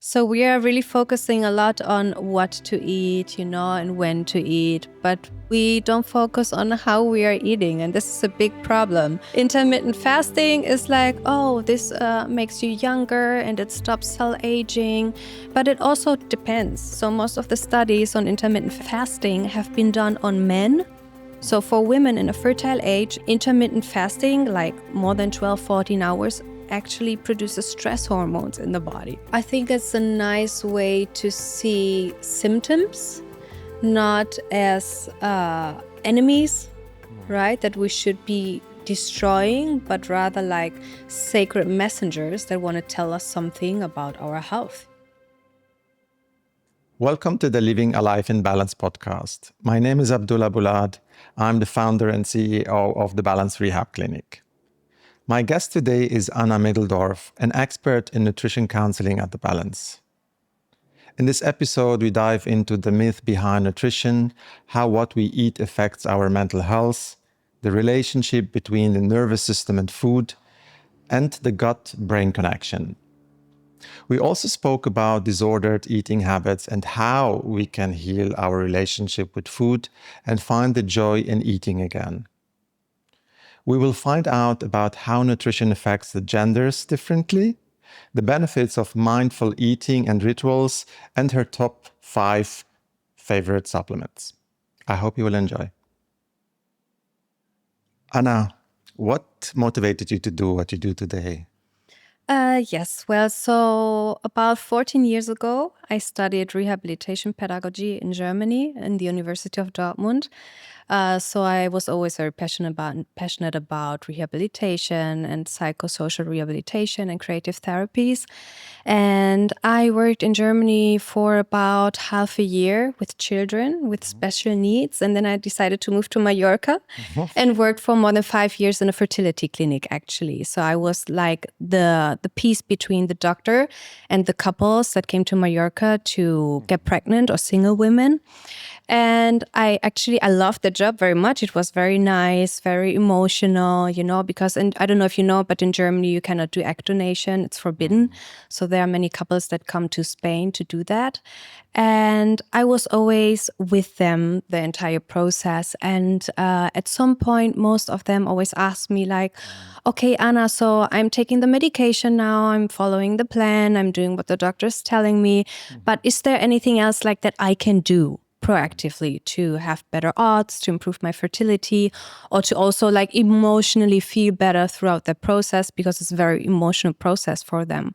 So we are really focusing a lot on what to eat, and when to eat, but we don't focus on how we are eating, and this is a big problem. Intermittent fasting is like, this makes you younger and it stops cell aging, but it also depends. So most of the studies on intermittent fasting have been done on men. So for women in a fertile age, intermittent fasting, like more than 12, 14 hours, actually produces stress hormones in the body. I think it's a nice way to see symptoms, not as enemies, right, that we should be destroying, but rather like sacred messengers that want to tell us something about our health. Welcome to the Living a Life in Balance podcast. My name is Abdullah Boulad. I'm the founder and CEO of the Balance Rehab Clinic. My guest today is Anna-Lena Middeldorf, an expert in nutrition counseling at the Balance. In this episode, we dive into the myth behind nutrition, how what we eat affects our mental health, the relationship between the nervous system and food, and the gut-brain connection. We also spoke about disordered eating habits and how we can heal our relationship with food and find the joy in eating again. We will find out about how nutrition affects the genders differently, the benefits of mindful eating and rituals, and her top 5 favorite supplements. I hope you will enjoy. Anna, what motivated you to do what you do today? Yes, well, so about 14 years ago, I studied Rehabilitation Pedagogue in Germany in the University of Dortmund. So I was always very passionate about rehabilitation and psychosocial rehabilitation and creative therapies. And I worked in Germany for about half a year with children with special needs. And then I decided to move to Mallorca and worked for more than 5 years in a fertility clinic, actually. So I was like the piece between the doctor and the couples that came to Mallorca to get pregnant or single women. And I loved the job very much. It was very nice, very emotional, because, and I don't know if you know, but in Germany, you cannot do egg donation. It's forbidden. So there are many couples that come to Spain to do that. And I was always with them the entire process. And at some point, most of them always asked me like, okay, Anna, so I'm taking the medication now. I'm following the plan. I'm doing what the doctor is telling me. But is there anything else like that I can do proactively to have better odds, to improve my fertility, or to also like emotionally feel better throughout the process, because it's a very emotional process for them.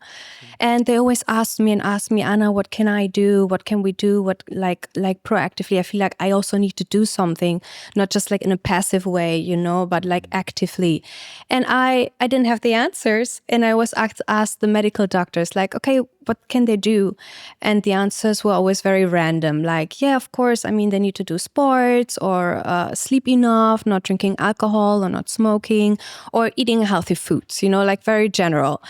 And they always ask me, Anna, what can I do? What can we do? What like proactively? I feel like I also need to do something, not just like in a passive way, but like actively. And I didn't have the answers. And I was asked the medical doctors like, okay, what can they do? And the answers were always very random. Like, yeah, of course, I mean, they need to do sports or sleep enough, not drinking alcohol or not smoking or eating healthy foods, like very general.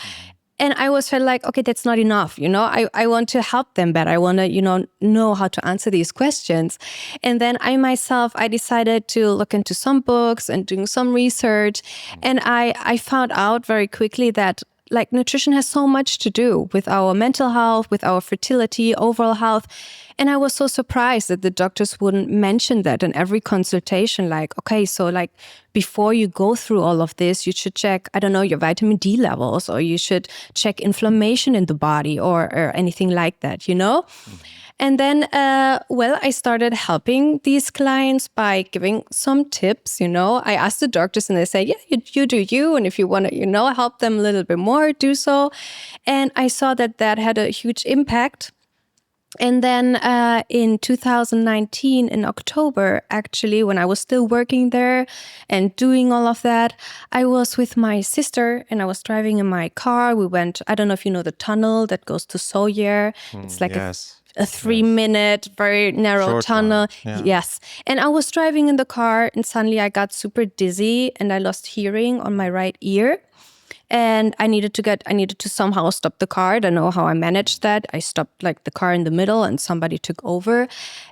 And I always felt like, okay, that's not enough. I want to help them better. I want to, know how to answer these questions. And then I decided to look into some books and doing some research. And I found out very quickly that like nutrition has so much to do with our mental health, with our fertility, overall health. And I was so surprised that the doctors wouldn't mention that in every consultation. Like, okay, so like before you go through all of this, you should check, I don't know, your vitamin D levels, or you should check inflammation in the body or anything like that, And then, I started helping these clients by giving some tips, I asked the doctors and they say, yeah, you do you. And if you want to, help them a little bit more, do so. And I saw that had a huge impact. And then in 2019, in October, actually, when I was still working there and doing all of that, I was with my sister and I was driving in my car. We went, I don't know if you know the tunnel that goes to Sawyer. It's like a 3-minute, very narrow short tunnel. Yeah. Yes. And I was driving in the car and suddenly I got super dizzy and I lost hearing on my right ear. And I needed to somehow stop the car. I don't know how I managed that. I stopped like the car in the middle and somebody took over.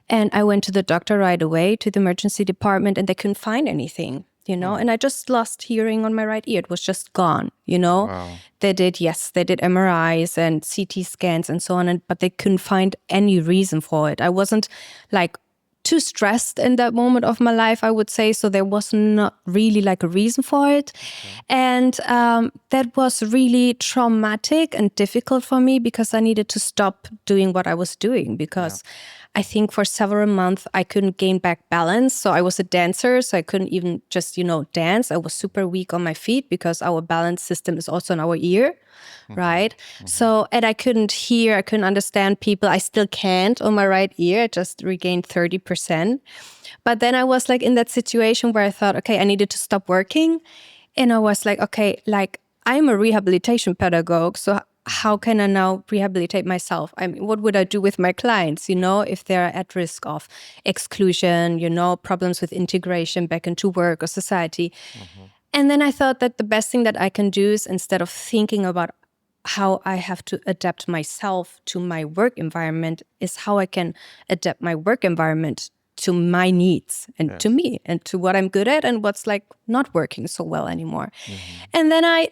And I went to the doctor right away, to the emergency department, and they couldn't find anything. And I just lost hearing on my right ear. It was just gone, Wow. They did MRIs and CT scans and so on, but they couldn't find any reason for it. I wasn't like too stressed in that moment of my life, I would say. So there was not really like a reason for it. And that was really traumatic and difficult for me because I needed to stop doing what I was doing because I think for several months I couldn't gain back balance. So I was a dancer, so I couldn't even just, dance. I was super weak on my feet because our balance system is also in our ear. Right. So, and I couldn't hear, I couldn't understand people. I still can't on my right ear. I just regained 30%. But then I was like in that situation where I thought, okay, I needed to stop working. And I was like, okay, like I'm a rehabilitation pedagogue. So how can I now rehabilitate myself? I mean, what would I do with my clients, if they're at risk of exclusion, problems with integration back into work or society? And then I thought that the best thing that I can do is instead of thinking about how I have to adapt myself to my work environment is how I can adapt my work environment to my needs and to me and to what I'm good at and what's like not working so well anymore. And then I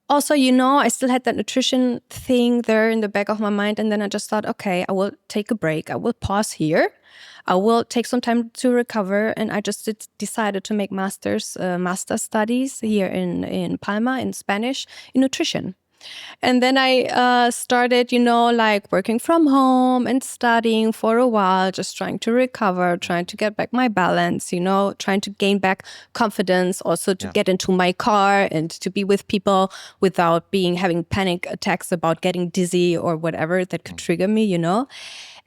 also, I still had that nutrition thing there in the back of my mind. And then I just thought, okay, I will take a break. I will pause here. I will take some time to recover. And I just decided to make master studies here in Palma in Spanish in nutrition. And then I started, like working from home and studying for a while, just trying to recover, trying to get back my balance, trying to gain back confidence, also to get into my car and to be with people without having panic attacks about getting dizzy or whatever that could trigger me,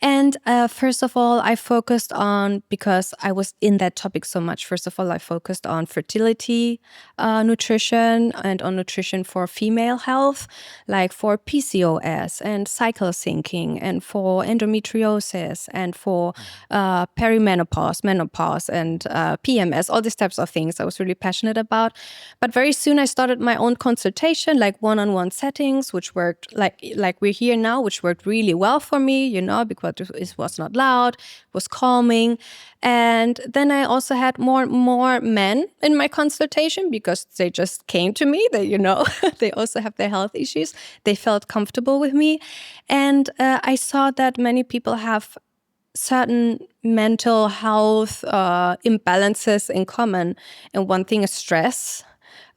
And first of all, I focused on, because I was in that topic so much, first of all, I focused on fertility nutrition and on nutrition for female health, like for PCOS and cycle syncing and for endometriosis and for perimenopause, menopause and PMS, all these types of things I was really passionate about. But very soon I started my own consultation, like one-on-one settings, which worked like we're here now, which worked really well for me, because it was not loud, it was calming. And then I also had more men in my consultation because they just came to me. They, they also have their health issues. They felt comfortable with me. And I saw that many people have certain mental health imbalances in common. And one thing is stress.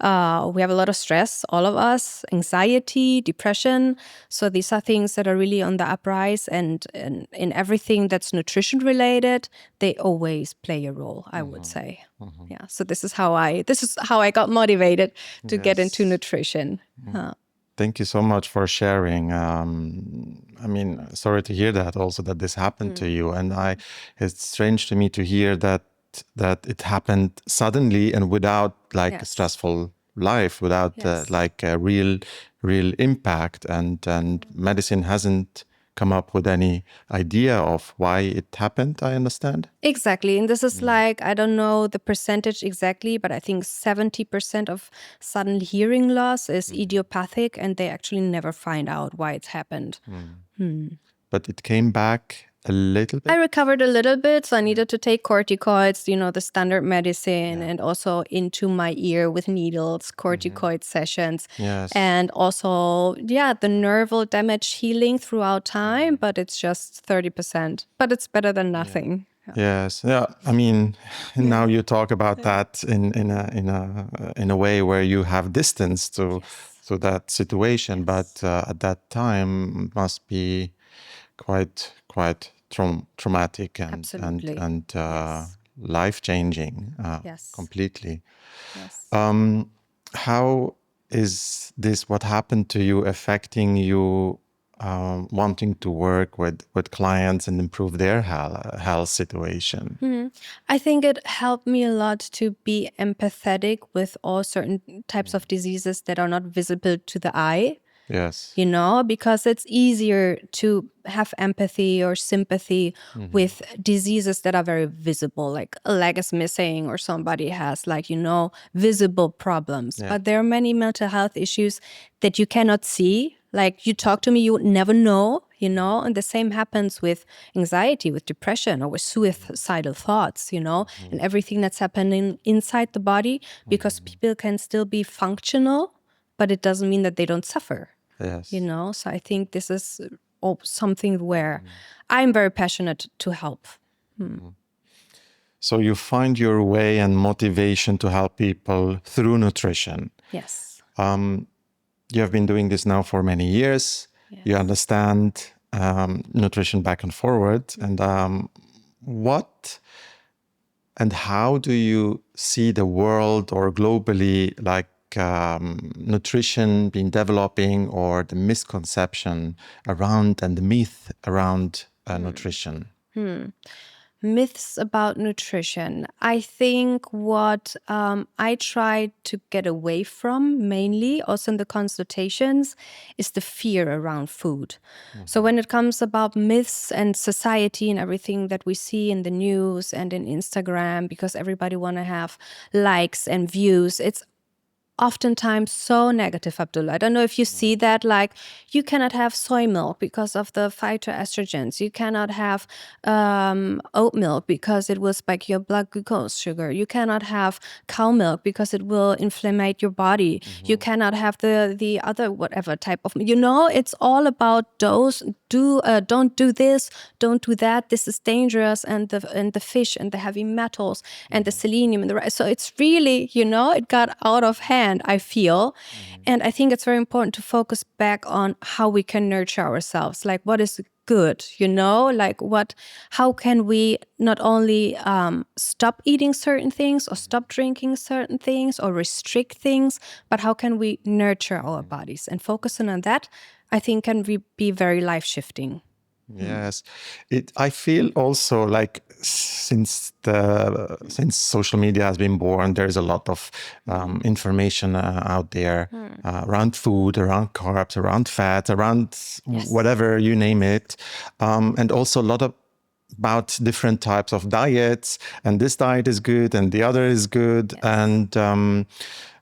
We have a lot of stress, all of us, anxiety, depression. So these are things that are really on the uprise, and in everything that's nutrition related, they always play a role, I would say. Yeah. So this is how I got motivated to get into nutrition. Thank you so much for sharing. Sorry to hear that also, that this happened to you. And it's strange to me to hear that it happened suddenly and without a stressful life, without a real impact, and medicine hasn't come up with any idea of why it happened, I understand. Exactly. And this is I don't know the percentage exactly, but I think 70% of sudden hearing loss is idiopathic, and they actually never find out why it's happened. But it came back a little bit? I recovered a little bit, so I needed to take corticoids, the standard medicine, and also into my ear with needles, corticoid sessions. Yes. And also, the nerval damage healing throughout time, but it's just 30%. But it's better than nothing. Yes. Yeah. Now you talk about that in a way where you have distance to that situation, but at that time must be quite traumatic and life-changing, completely. Yes. How is this, what happened to you, affecting you wanting to work with clients and improve their health situation? I think it helped me a lot to be empathetic with all certain types of diseases that are not visible to the eye. Yes. Because it's easier to have empathy or sympathy with diseases that are very visible, like a leg is missing or somebody has visible problems. But there are many mental health issues that you cannot see. Like you talk to me, you would never know And the same happens with anxiety, with depression, or with suicidal thoughts, and everything that's happening inside the body, because people can still be functional, but it doesn't mean that they don't suffer. Yes. So I think this is something where I'm very passionate to help. So you find your way and motivation to help people through nutrition. Yes. You have been doing this now for many years. Yes. You understand nutrition back and forward. And what and how do you see the world or globally, like nutrition being developing, or the misconception around and the myth around nutrition? Myths about nutrition. I think what I try to get away from mainly, also in the consultations, is the fear around food. So when it comes about myths and society and everything that we see in the news and in Instagram, because everybody want to have likes and views, it's oftentimes so negative, Abdullah. I don't know if you see that, like, you cannot have soy milk because of the phytoestrogens. You cannot have oat milk because it will spike your blood glucose sugar. You cannot have cow milk because it will inflame your body. You cannot have the other whatever type of, it's all about dose. Don't do this, don't do that. This is dangerous, and the fish and the heavy metals and the selenium and the rice. So it's really, it got out of hand, I feel. And I think it's very important to focus back on how we can nurture ourselves. Like, what is good, like how can we not only stop eating certain things or stop drinking certain things or restrict things, but how can we nurture our bodies, and focusing on that, I think, can be very life-shifting. Yes, I feel also like since social media has been born, there's a lot of information out there around food, around carbs, around fat, around whatever, you name it, and also a lot about different types of diets, and this diet is good and the other is good, and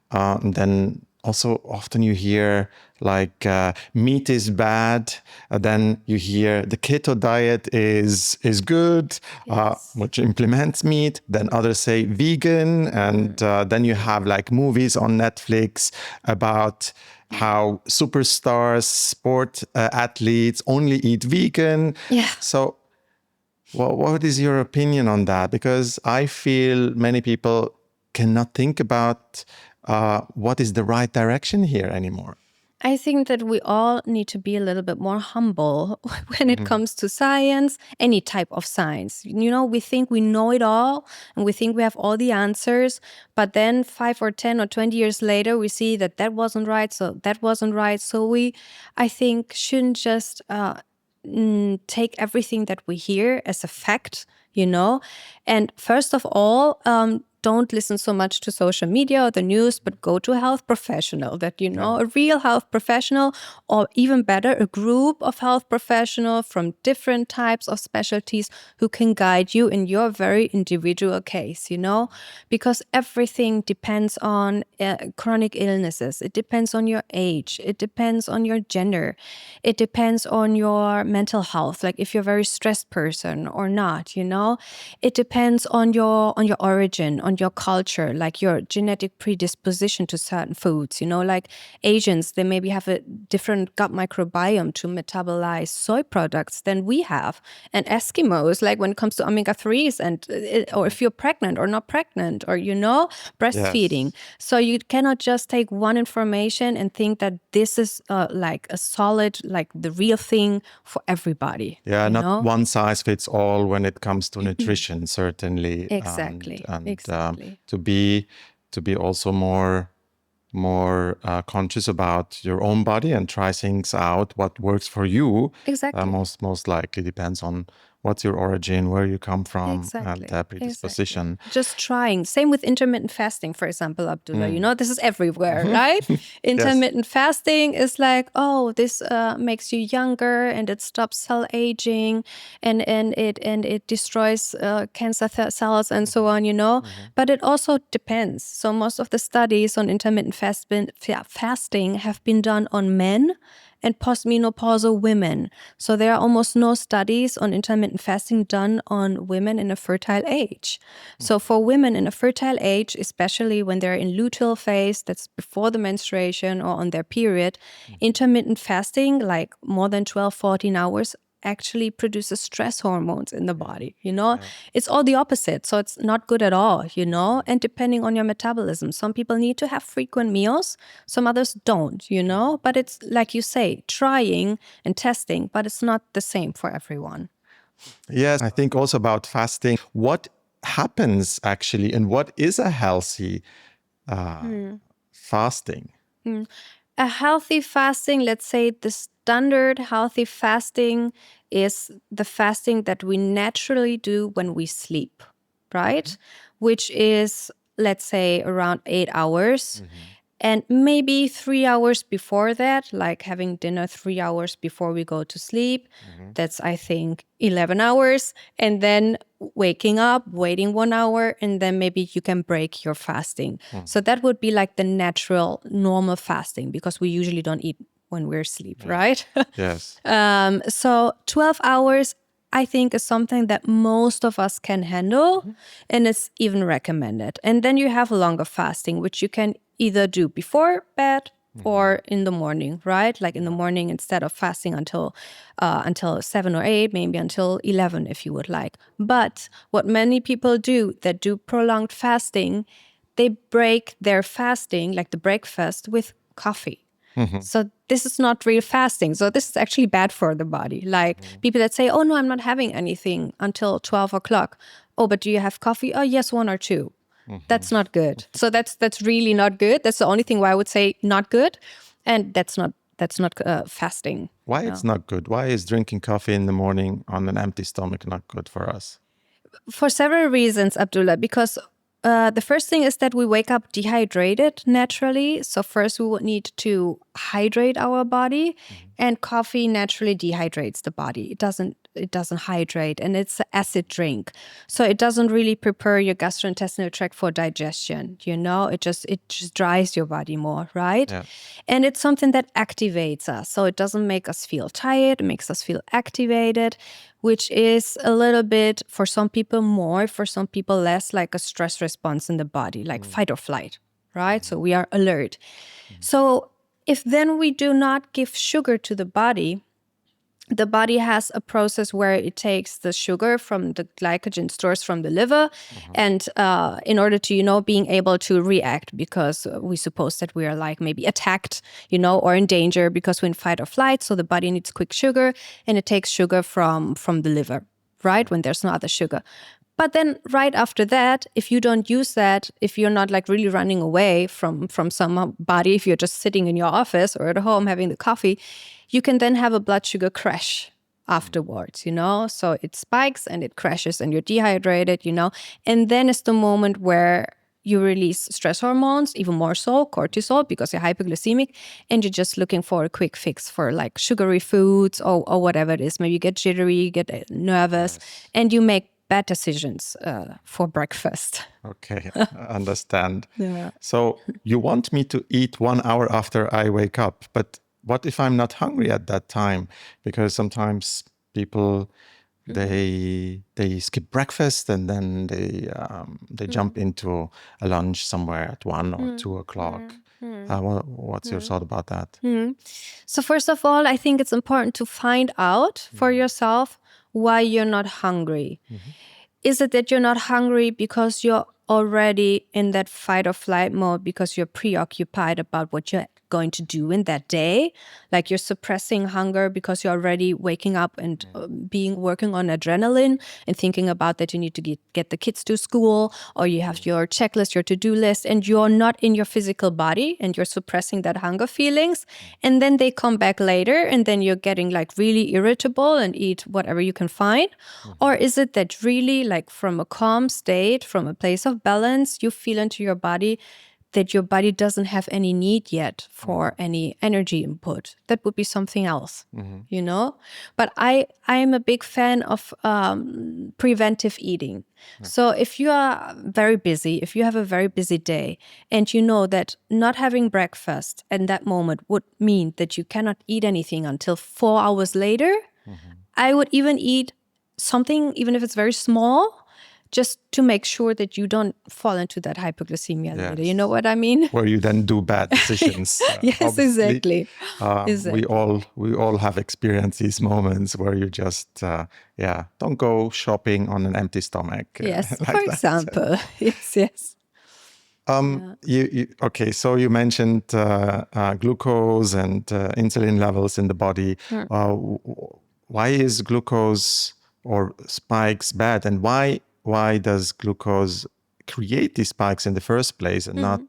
then also often you hear like meat is bad. Then you hear the keto diet is good, which implements meat. Then others say vegan, and then you have like movies on Netflix about how superstars, sport athletes only eat vegan. Yeah. So, what is your opinion on that? Because I feel many people cannot think about what is the right direction here anymore. I think that we all need to be a little bit more humble when it comes to science, any type of science. We think we know it all, and we think we have all the answers, but then 5 or 10 or 20 years later, we see that wasn't right, so that wasn't right. So I think, shouldn't just take everything that we hear as a fact, And first of all, don't listen so much to social media or the news, but go to a health professional that, a real health professional, or even better, a group of health professionals from different types of specialties who can guide you in your very individual case, because everything depends on chronic illnesses. It depends on your age. It depends on your gender. It depends on your mental health, like if you're a very stressed person or not, It depends on your origin, on your culture, like your genetic predisposition to certain foods, like Asians, they maybe have a different gut microbiome to metabolize soy products than we have. And Eskimos, like when it comes to omega-3s, or if you're pregnant or not pregnant, or, breastfeeding. Yes. So you cannot just take one information and think that this is like a solid, like the real thing for everybody. Yeah, not one size fits all when it comes to nutrition, certainly. Exactly. And Exactly. to be also more conscious about your own body and try things out, what works for you. Exactly. Most likely depends on what's your origin, where you come from, Exactly. and predisposition. Exactly. Just trying. Same with intermittent fasting, for example, Abdullah. This is everywhere, right? Intermittent fasting is like, oh, this makes you younger, and it stops cell aging, and it destroys cancer cells and so on, But it also depends. So most of the studies on intermittent fasting have been done on men and postmenopausal women. So there are almost no studies on intermittent fasting done on women in a fertile age. So for women in a fertile age, especially when they're in luteal phase, that's before the menstruation or on their period, intermittent fasting, like more than 12, 14 hours, actually produces stress hormones in the body, It's all the opposite. So it's not good at all, And depending on your metabolism, some people need to have frequent meals, some others don't, But it's like you say, trying and testing, but it's not the same for everyone. Yes, I think also about fasting. What happens actually, and what is a healthy fasting? A healthy fasting, let's say the standard healthy fasting is the fasting that we naturally do when we sleep, right? Which is, let's say, around 8 hours. And maybe 3 hours before that, like having dinner 3 hours before we go to sleep. That's, I think, 11 hours. And then waking up, waiting 1 hour, and then maybe you can break your fasting. So that would be like the natural, normal fasting, because we usually don't eat when we're asleep, right? Yes. So 12 hours, I think, is something that most of us can handle, and it's even recommended. And then you have longer fasting, which you can either do before bed or in the morning, right? Like in the morning, instead of fasting until 7 or 8, maybe until 11 if you would like. But what many people do that do prolonged fasting, they break their fasting, like the breakfast, with coffee. So this is not real fasting. So this is actually bad for the body. Like people that say, oh, no, I'm not having anything until 12 o'clock. Oh, but do you have coffee? Oh, yes, one or two. That's not good. So that's really not good. That's the only thing why I would say not good. And that's not fasting. Why it's not good? Why is drinking coffee in the morning on an empty stomach not good for us? For several reasons, Abdullah, because the first thing is that we wake up dehydrated naturally. So first we would need to hydrate our body, and coffee naturally dehydrates the body. It doesn't hydrate, and it's an acid drink. So it doesn't really prepare your gastrointestinal tract for digestion, It just dries your body more, right? Yeah. And it's something that activates us. So it doesn't make us feel tired, it makes us feel activated, which is a little bit, for some people more, for some people less, like a stress response in the body, like fight or flight, right? So we are alert. So if then we do not give sugar to the body has a process where it takes the sugar from the glycogen stores from the liver, and in order to, being able to react, because we suppose that we are like maybe attacked, or in danger because we're in fight or flight. So the body needs quick sugar, and it takes sugar from the liver, right? When there's no other sugar. But then right after that, if you don't use that, if you're not like really running away from somebody, if you're just sitting in your office or at home having the coffee, you can then have a blood sugar crash afterwards, So it spikes and it crashes and you're dehydrated, And then it's the moment where you release stress hormones, even more so, cortisol, because you're hypoglycemic, and you're just looking for a quick fix for like sugary foods or whatever it is. Maybe you get jittery, you get nervous, and you make bad decisions for breakfast. Okay, I understand. Yeah. So you want me to eat 1 hour after I wake up, but what if I'm not hungry at that time? Because sometimes people they skip breakfast and then they jump into a lunch somewhere at 1 or 2 o'clock. What's your thought about that? So first of all, I think it's important to find out for yourself why you're not hungry. Is it that you're not hungry because you're already in that fight or flight mode, because you're preoccupied about what you're going to do in that day? Like you're suppressing hunger because you're already waking up and working on adrenaline and thinking about that you need to get the kids to school, or you have your checklist, your to-do list, and you're not in your physical body and you're suppressing that hunger feelings. And then they come back later and then you're getting like really irritable and eat whatever you can find. Or is it that really, like from a calm state, from a place of balance, you feel into your body that your body doesn't have any need yet for any energy input. That would be something else, you know? But I am a big fan of preventive eating. So if you are very busy, if you have a very busy day, and you know that not having breakfast at that moment would mean that you cannot eat anything until 4 hours later, I would even eat something, even if it's very small, just to make sure that you don't fall into that hypoglycemia later. You know what I mean? Where you then do bad decisions. Yes, Obviously, exactly. we all have experienced these moments where you just don't go shopping on an empty stomach. Yes, Like for that. example. Yes. Okay, so you mentioned glucose and insulin levels in the body. Why is glucose or spikes bad, and why does glucose create these spikes in the first place and not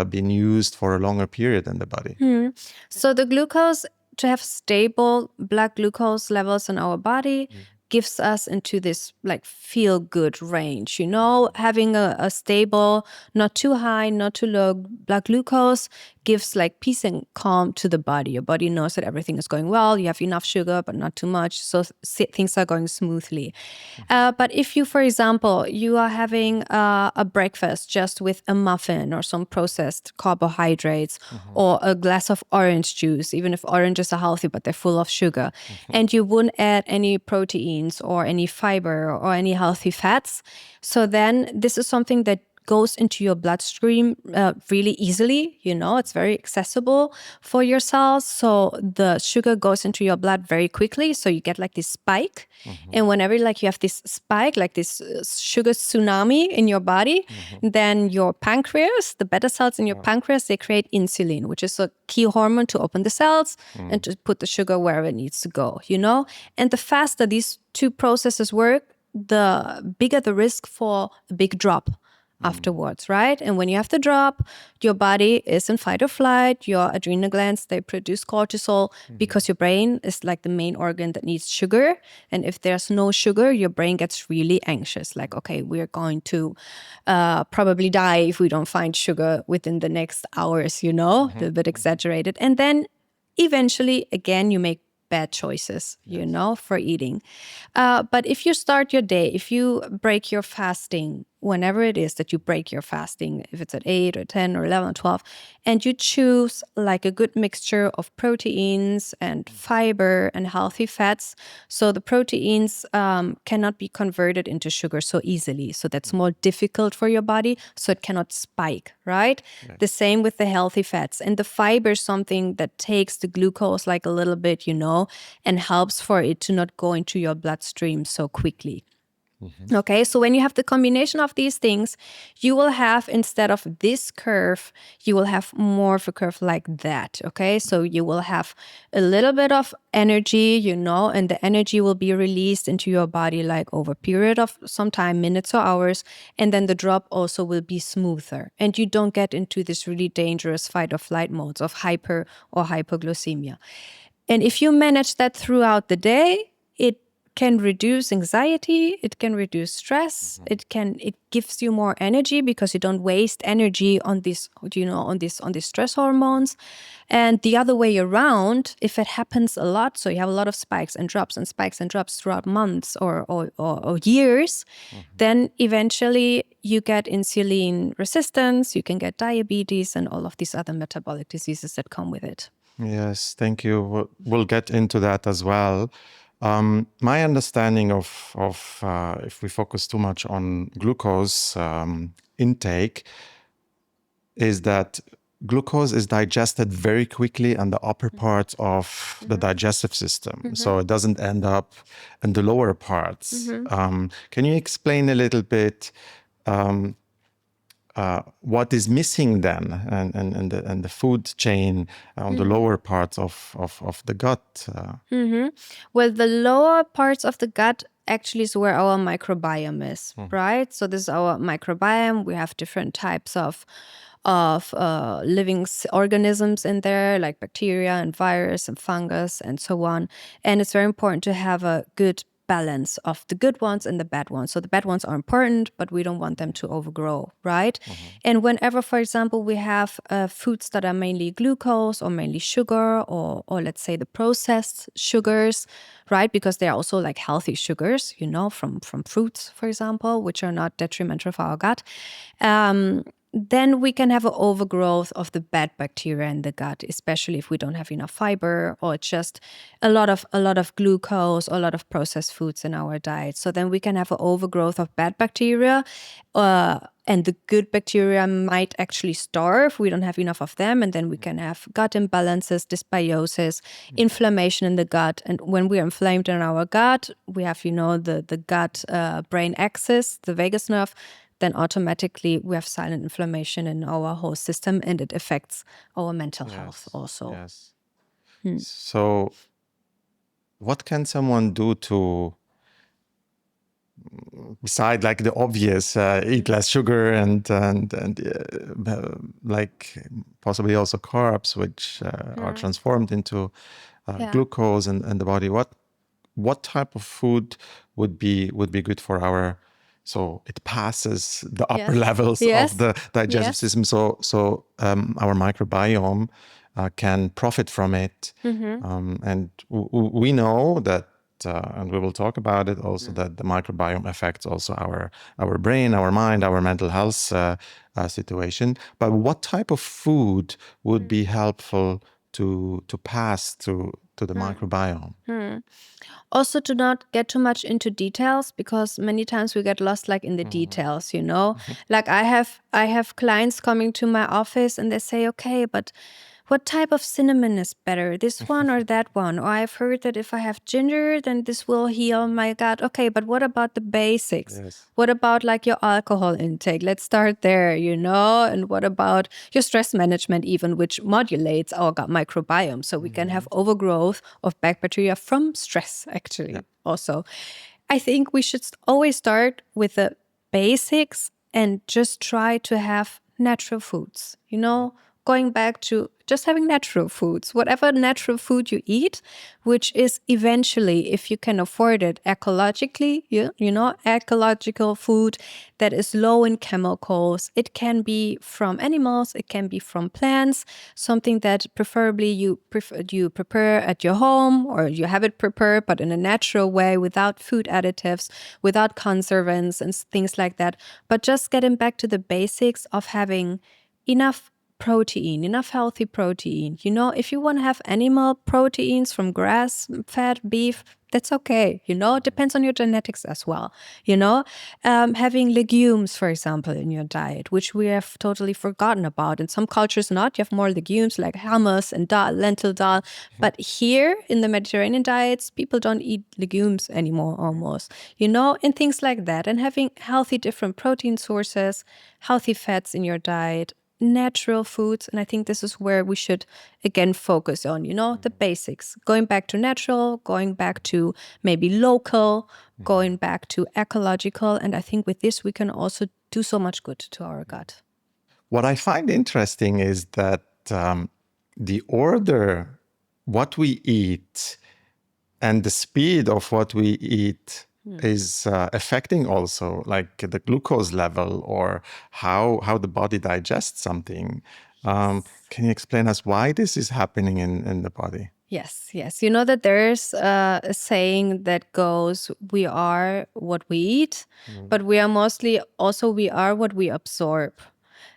being used for a longer period in the body? So the glucose, to have stable blood glucose levels in our body, gives us into this like feel good range, you know, having a stable, not too high, not too low blood glucose gives like peace and calm to the body. Your body knows that everything is going well. You have enough sugar, but not too much. So things are going smoothly. But if you, for example, you are having a breakfast just with a muffin or some processed carbohydrates or a glass of orange juice, even if oranges are healthy, but they're full of sugar, and you wouldn't add any proteins or any fiber or any healthy fats. So then this is something that goes into your bloodstream really easily. You know, it's very accessible for your cells. So the sugar goes into your blood very quickly. So you get like this spike. And whenever like you have this spike, like this sugar tsunami in your body, then your pancreas, the beta cells in your pancreas, they create insulin, which is a key hormone to open the cells and to put the sugar wherever it needs to go, you know? And the faster these two processes work, the bigger the risk for a big drop afterwards, right? And when you have the drop, your body is in fight or flight, your adrenal glands, they produce cortisol because your brain is like the main organ that needs sugar. And if there's no sugar, your brain gets really anxious. Like, okay, we're going to probably die if we don't find sugar within the next hours, you know, a little bit exaggerated. And then eventually, again, you make bad choices, you know, for eating. But if you start your day, if you break your fasting, whenever it is that you break your fasting, if it's at 8 or 10 or 11 or 12, and you choose like a good mixture of proteins and fiber and healthy fats, so the proteins cannot be converted into sugar so easily. So that's more difficult for your body, so it cannot spike, right? The same with the healthy fats. And the fiber is something that takes the glucose like a little bit, you know, and helps for it to not go into your bloodstream so quickly. Okay, so when you have the combination of these things, you will have, instead of this curve, you will have more of a curve like that. Okay, so you will have a little bit of energy, you know, and the energy will be released into your body like over a period of some time, minutes or hours, and then the drop also will be smoother. And you don't get into this really dangerous fight or flight modes of hyper or hypoglycemia. And if you manage that throughout the day, it can reduce anxiety, it can reduce stress, it gives you more energy because you don't waste energy on this, you know, on these stress hormones. And the other way around, if it happens a lot, so you have a lot of spikes and drops throughout months or years, then eventually you get insulin resistance, you can get diabetes and all of these other metabolic diseases that come with it. Yes, thank you. We'll get into that as well. My understanding of if we focus too much on glucose intake is that glucose is digested very quickly on the upper parts of the digestive system. So it doesn't end up in the lower parts. Can you explain a little bit what is missing then and the food chain on the lower parts of the gut? Well, the lower parts of the gut actually is where our microbiome is, right? So this is our microbiome. We have different types of living organisms in there, like bacteria and virus and fungus and so on. And it's very important to have a good balance of the good ones and the bad ones. So the bad ones are important, but we don't want them to overgrow, right? And whenever, for example, we have foods that are mainly glucose or mainly sugar, or let's say the processed sugars, right? Because they are also like healthy sugars, from fruits, for example, which are not detrimental for our gut. Then we can have an overgrowth of the bad bacteria in the gut, especially if we don't have enough fiber, or it's just a lot of glucose, or a lot of processed foods in our diet. So then we can have an overgrowth of bad bacteria, and the good bacteria might actually starve. We don't have enough of them, and then we can have gut imbalances, dysbiosis, inflammation in the gut. And when we are inflamed in our gut, we have the gut brain axis, the vagus nerve. Then automatically we have silent inflammation in our whole system, and it affects our mental health also. Yes. So what can someone do to, beside like the obvious, eat less sugar and like possibly also carbs, which are transformed into glucose in the body? What type of food would be good for our, so it passes the upper levels of the digestive system, so our microbiome can profit from it. And we know that, and we will talk about it also, that the microbiome affects also our brain, our mind, our mental health situation. But what type of food would be helpful to pass to the microbiome? Also, to not get too much into details, because many times we get lost like in the details, Like I have clients coming to my office and they say, okay, but what type of cinnamon is better, this one or that one? Or I've heard that if I have ginger, then this will heal my gut. Okay, but what about the basics? What about like your alcohol intake? Let's start there, And what about your stress management even, which modulates our gut microbiome? So we can have overgrowth of bacteria from stress, actually, also. I think we should always start with the basics and just try to have natural foods, going back to just having natural foods, whatever natural food you eat, which is eventually, if you can afford it, ecologically, ecological food that is low in chemicals. It can be from animals, it can be from plants, something that preferably you prepare at your home, or you have it prepared, but in a natural way, without food additives, without conservants and things like that. But just getting back to the basics of having enough protein, enough healthy protein. If you want to have animal proteins from grass, fat, beef, that's okay. It depends on your genetics as well. Having legumes, for example, in your diet, which we have totally forgotten about. In some cultures not, you have more legumes like hummus and dal, lentil dal. But here in the Mediterranean diets, people don't eat legumes anymore almost, and things like that. And having healthy different protein sources, healthy fats in your diet, natural foods. And I think this is where we should again focus on, the basics, going back to natural, going back to maybe local, going back to ecological. And I think with this, we can also do so much good to our gut. What I find interesting is that the order, what we eat and the speed of what we eat is affecting also like the glucose level, or how the body digests something. Can you explain us why this is happening in the body? Yes. You know that there's a saying that goes, we are what we eat, but we are what we absorb.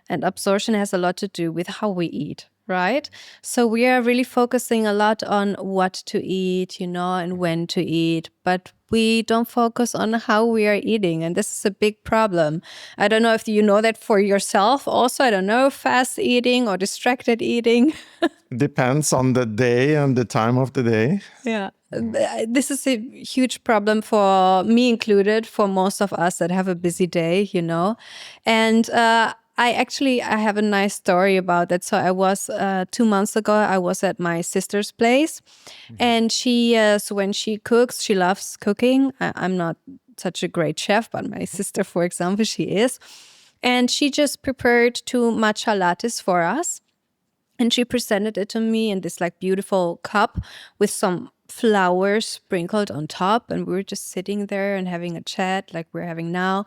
And absorption has a lot to do with how we eat, right? So we are really focusing a lot on what to eat, and when to eat, but we don't focus on how we are eating. And this is a big problem. I don't know if you know that for yourself also. I don't know, fast eating or distracted eating. Depends on the day and the time of the day. Yeah. This is a huge problem for me included, for most of us that have a busy day, And I have a nice story about that. So I was 2 months ago, I was at my sister's place, and so when she cooks, she loves cooking. I'm not such a great chef, but my sister, for example, she is. And she just prepared 2 matcha lattes for us. And she presented it to me in this like beautiful cup with some flowers sprinkled on top, and we were just sitting there and having a chat like we're having now.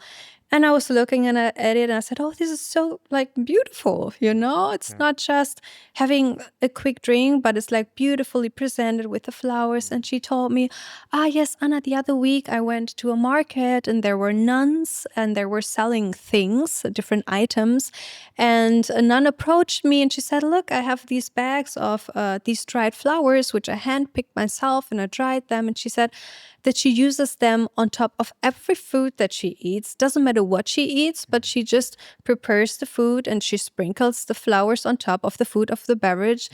And I was looking at it and I said, oh, this is so like beautiful, It's not just having a quick drink, but it's like beautifully presented with the flowers. And she told me, yes, Anna, the other week I went to a market and there were nuns and they were selling things, different items. And a nun approached me and she said, look, I have these bags of these dried flowers, which I handpicked myself and I dried them. And she said that she uses them on top of every food that she eats. Doesn't matter what she eats, but she just prepares the food and she sprinkles the flowers on top of the food, of the beverage,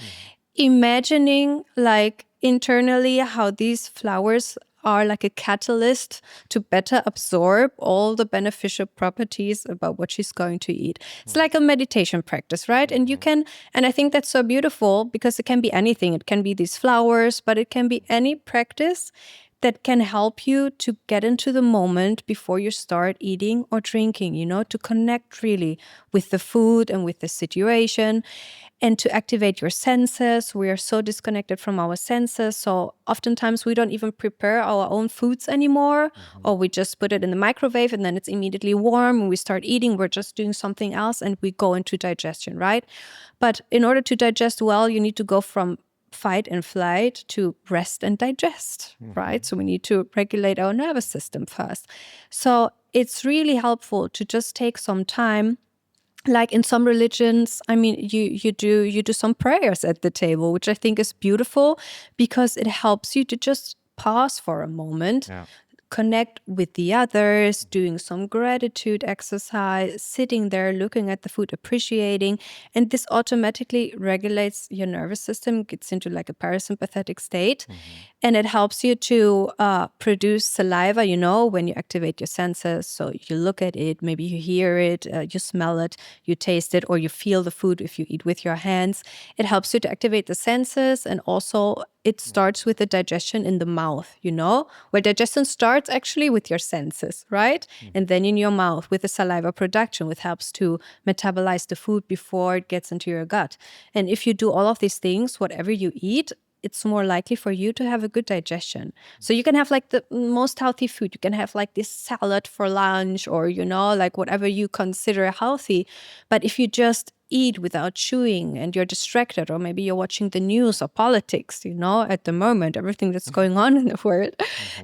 imagining like internally how these flowers are like a catalyst to better absorb all the beneficial properties about what she's going to eat. It's like a meditation practice, right? And I think that's so beautiful because it can be anything. It can be these flowers, but it can be any practice that can help you to get into the moment before you start eating or drinking, to connect really with the food and with the situation and to activate your senses. We are so disconnected from our senses. So oftentimes we don't even prepare our own foods anymore, or we just put it in the microwave and then it's immediately warm and we start eating. We're just doing something else and we go into digestion, right? But in order to digest well, you need to go from fight and flight to rest and digest, right? So we need to regulate our nervous system first. So it's really helpful to just take some time. Like in some religions, I mean, you do some prayers at the table, which I think is beautiful because it helps you to just pause for a moment, connect with the others, doing some gratitude exercise, sitting there, looking at the food, appreciating. And this automatically regulates your nervous system, gets into like a parasympathetic state. And it helps you to produce saliva, when you activate your senses. So you look at it, maybe you hear it, you smell it, you taste it, or you feel the food if you eat with your hands. It helps you to activate the senses. And also it starts with the digestion in the mouth, where digestion starts actually with your senses, right? And then in your mouth with the saliva production, which helps to metabolize the food before it gets into your gut. And if you do all of these things, whatever you eat, it's more likely for you to have a good digestion. So you can have like the most healthy food. You can have like this salad for lunch or, like whatever you consider healthy. But if you just eat without chewing and you're distracted, or maybe you're watching the news or politics, at the moment, everything that's going on in the world,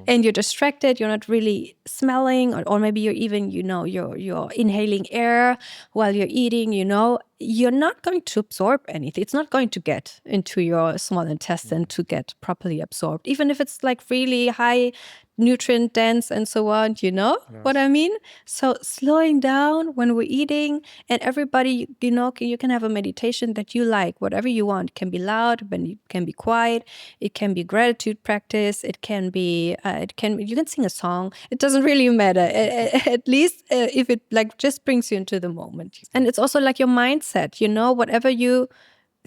and you're distracted, you're not really smelling, or maybe you're even, you're inhaling air while you're eating, you're not going to absorb anything. It's not going to get into your small intestine to get properly absorbed, even if it's like really high nutrient dense and so on, what I mean? So slowing down when we're eating, and everybody, you can have a meditation that you like, whatever you want. It can be loud, but it can be quiet. It can be gratitude practice. It can be, you can sing a song. It doesn't really matter, at least if it like just brings you into the moment. And it's also like your mindset, whatever you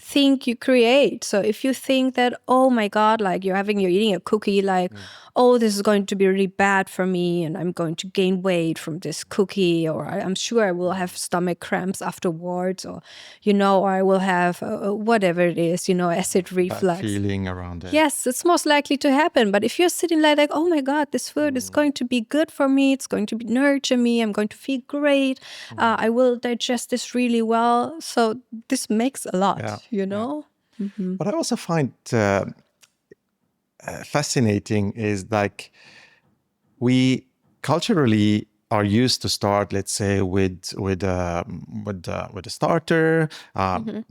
think you create. So if you think that, oh my God, like you're eating a cookie, like, oh, this is going to be really bad for me and I'm going to gain weight from this cookie, or I'm sure I will have stomach cramps afterwards, or, or I will have whatever it is, acid reflux. That feeling around it. Yes, it's most likely to happen. But if you're sitting like, oh my God, this food is going to be good for me. It's going to nurture me. I'm going to feel great. I will digest this really well. So this makes a lot, What I also find fascinating is like we culturally are used to start, let's say, with a starter,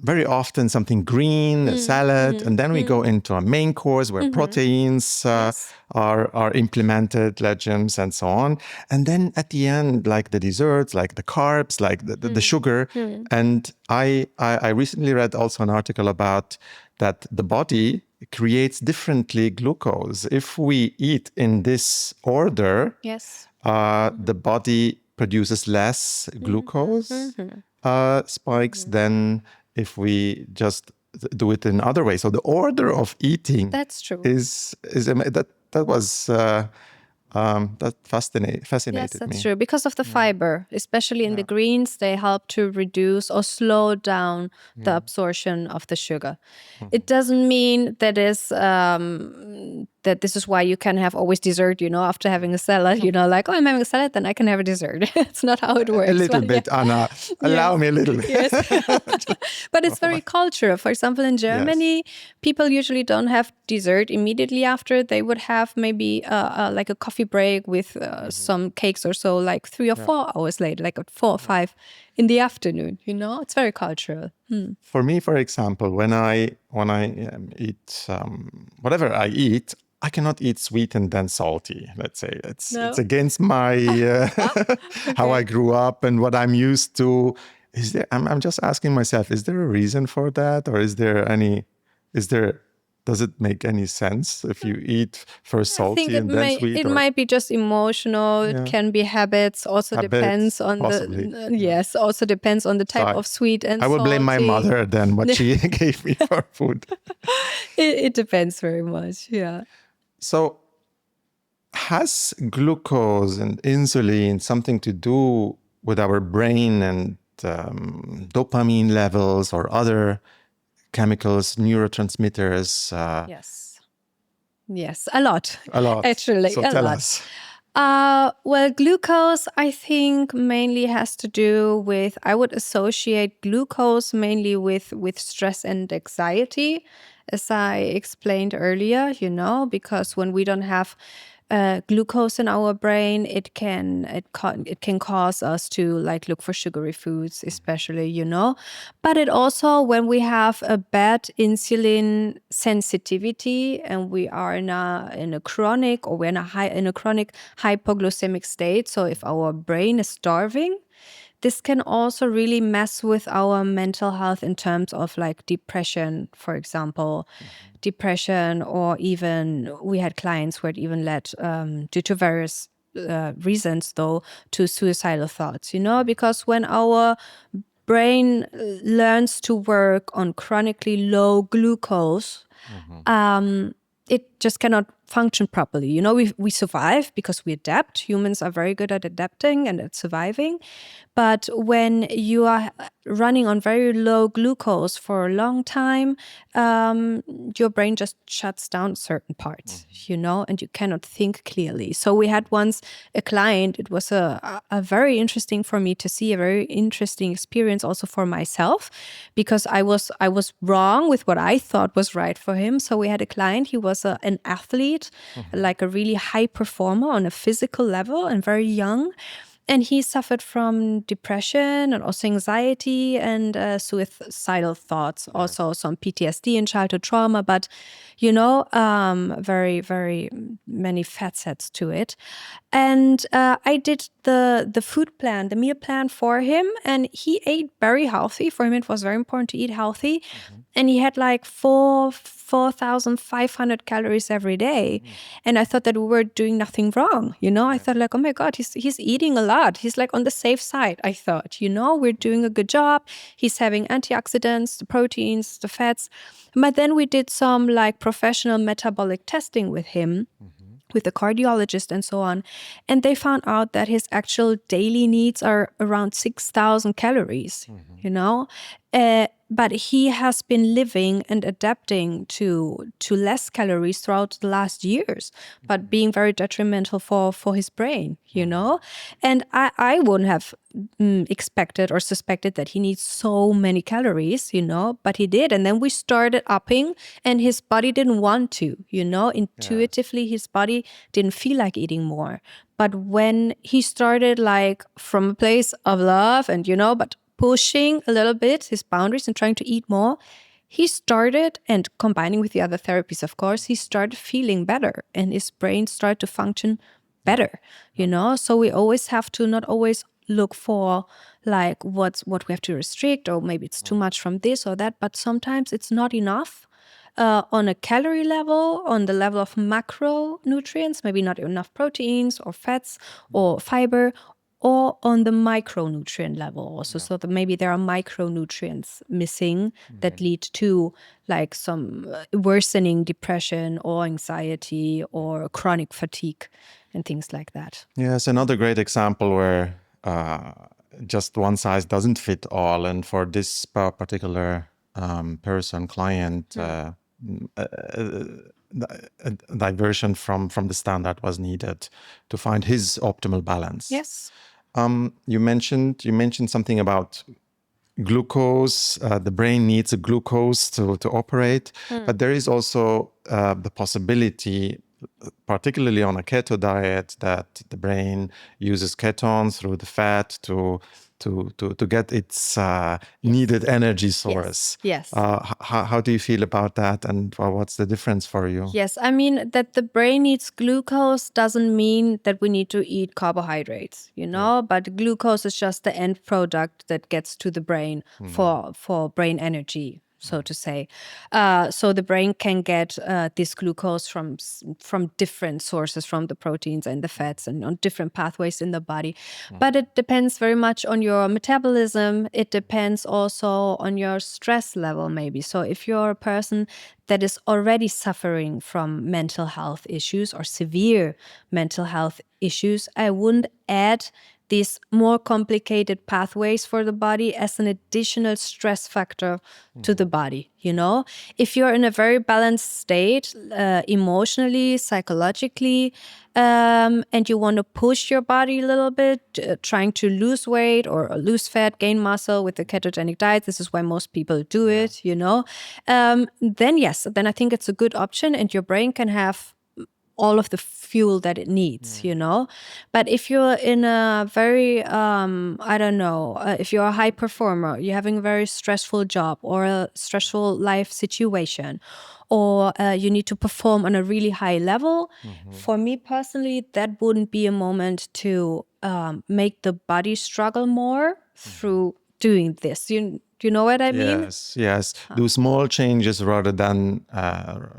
very often something green, a salad, and then we go into a main course where proteins are implemented, legumes, and so on, and then at the end, like the desserts, like the carbs, like the sugar. And I recently read also an article about that the body creates differently glucose. If we eat in this order, the body produces less glucose spikes than if we just do it in other ways. So the order of eating is that was that fascinated yes, that's me. true. Because of the fiber, especially in the greens, they help to reduce or slow down the absorption of the sugar. It doesn't mean that is that this is why you can have always dessert, after having a salad, like, oh, I'm having a salad, then I can have a dessert. It's not how it works. A little bit, yeah. Anna. Allow me a little bit. Yes. But it's very cultural. For example, in Germany, people usually don't have dessert immediately after. They would have maybe like a coffee break with some cakes or so, like 3 or 4 hours later, like at 4 or 5 in the afternoon. It's very cultural. For me, for example, when I eat whatever I eat, I cannot eat sweet and then salty. Let's say it's against my how I grew up and what I'm used to. Is there? I'm just asking myself: is there a reason for that, or is there any? Does it make any sense if you eat first salty and then sweet? It might be just emotional. Yeah. It can be habits. Also depends on possibly. Yes. Also depends on the type of sweet and I will blame my salty. mother then what she gave me for food. It depends very much. Yeah. So, has glucose and insulin something to do with our brain and dopamine levels or other chemicals, neurotransmitters? Yes, a lot. A lot. Actually, so a tell lot. us. Well, glucose, I think, mainly has to do with, I would associate glucose mainly with stress and anxiety, as I explained earlier, because when we don't have glucose in our brain, it can cause us to like look for sugary foods, especially, But it also, when we have a bad insulin sensitivity and we are in a chronic, or we're in a chronic hypoglycemic state, so if our brain is starving, this can also really mess with our mental health in terms of like depression, for example. Depression, or even we had clients who had even led, due to various reasons though, to suicidal thoughts, because when our brain learns to work on chronically low glucose, it just cannot function properly. We survive because we adapt. Humans are very good at adapting and at surviving. But when you are running on very low glucose for a long time, your brain just shuts down certain parts, and you cannot think clearly. So we had once a client, it was a very interesting for me to see, a very interesting experience also for myself, because I was wrong with what I thought was right for him. So we had a client, he was an athlete, like a really high performer on a physical level and very young. And he suffered from depression and also anxiety and suicidal thoughts, also some PTSD and childhood trauma, but, very, very many facets to it. And I did the food plan, the meal plan for him, and he ate very healthy. For him, it was very important to eat healthy. And he had like 4,500 calories every day. And I thought that we were doing nothing wrong. I thought like, oh my God, he's eating a lot. He's like on the safe side, I thought, we're doing a good job. He's having antioxidants, the proteins, the fats. But then we did some like professional metabolic testing with him, with a cardiologist and so on. And they found out that his actual daily needs are around 6,000 calories, but he has been living and adapting to less calories throughout the last years, but being very detrimental for his brain, And I wouldn't have expected or suspected that he needs so many calories, but he did. And then we started upping, and his body didn't want to, Intuitively, his body didn't feel like eating more. But when he started like from a place of love and, but pushing a little bit his boundaries and trying to eat more, he started, and combining with the other therapies, of course, he started feeling better and his brain started to function better, So we always have to not always look for like what we have to restrict, or maybe it's too much from this or that, but sometimes it's not enough. On a calorie level, on the level of macronutrients, maybe not enough proteins or fats or fiber, or on the micronutrient level also. So that maybe there are micronutrients missing that lead to like some worsening depression or anxiety or chronic fatigue and things like that. Yes, another great example where just one size doesn't fit all. And for this particular client, a diversion from the standard was needed to find his optimal balance. Yes. You mentioned something about glucose. The brain needs a glucose to operate, but there is also the possibility, particularly on a keto diet, that the brain uses ketones through the fat to get its needed energy source. Yes. How do you feel about that, and what's the difference for you? Yes, I mean that the brain needs glucose doesn't mean that we need to eat carbohydrates, but glucose is just the end product that gets to the brain for brain energy, so to say. So the brain can get this glucose from different sources, from the proteins and the fats and on different pathways in the body. But it depends very much on your metabolism. It depends also on your stress level, maybe. So if you're a person that is already suffering from mental health issues or severe mental health issues, I wouldn't add these more complicated pathways for the body as an additional stress factor to the body. If you're in a very balanced state, emotionally, psychologically, and you want to push your body a little bit, trying to lose weight or lose fat, gain muscle with the ketogenic diet, this is why most people do it, then yes, then I think it's a good option, and your brain can have all of the fuel that it needs, But if you're in a very, if you're a high performer, you're having a very stressful job or a stressful life situation, or you need to perform on a really high level, for me personally, that wouldn't be a moment to make the body struggle more through doing this. Do you know what I mean? Yes. Do small changes rather than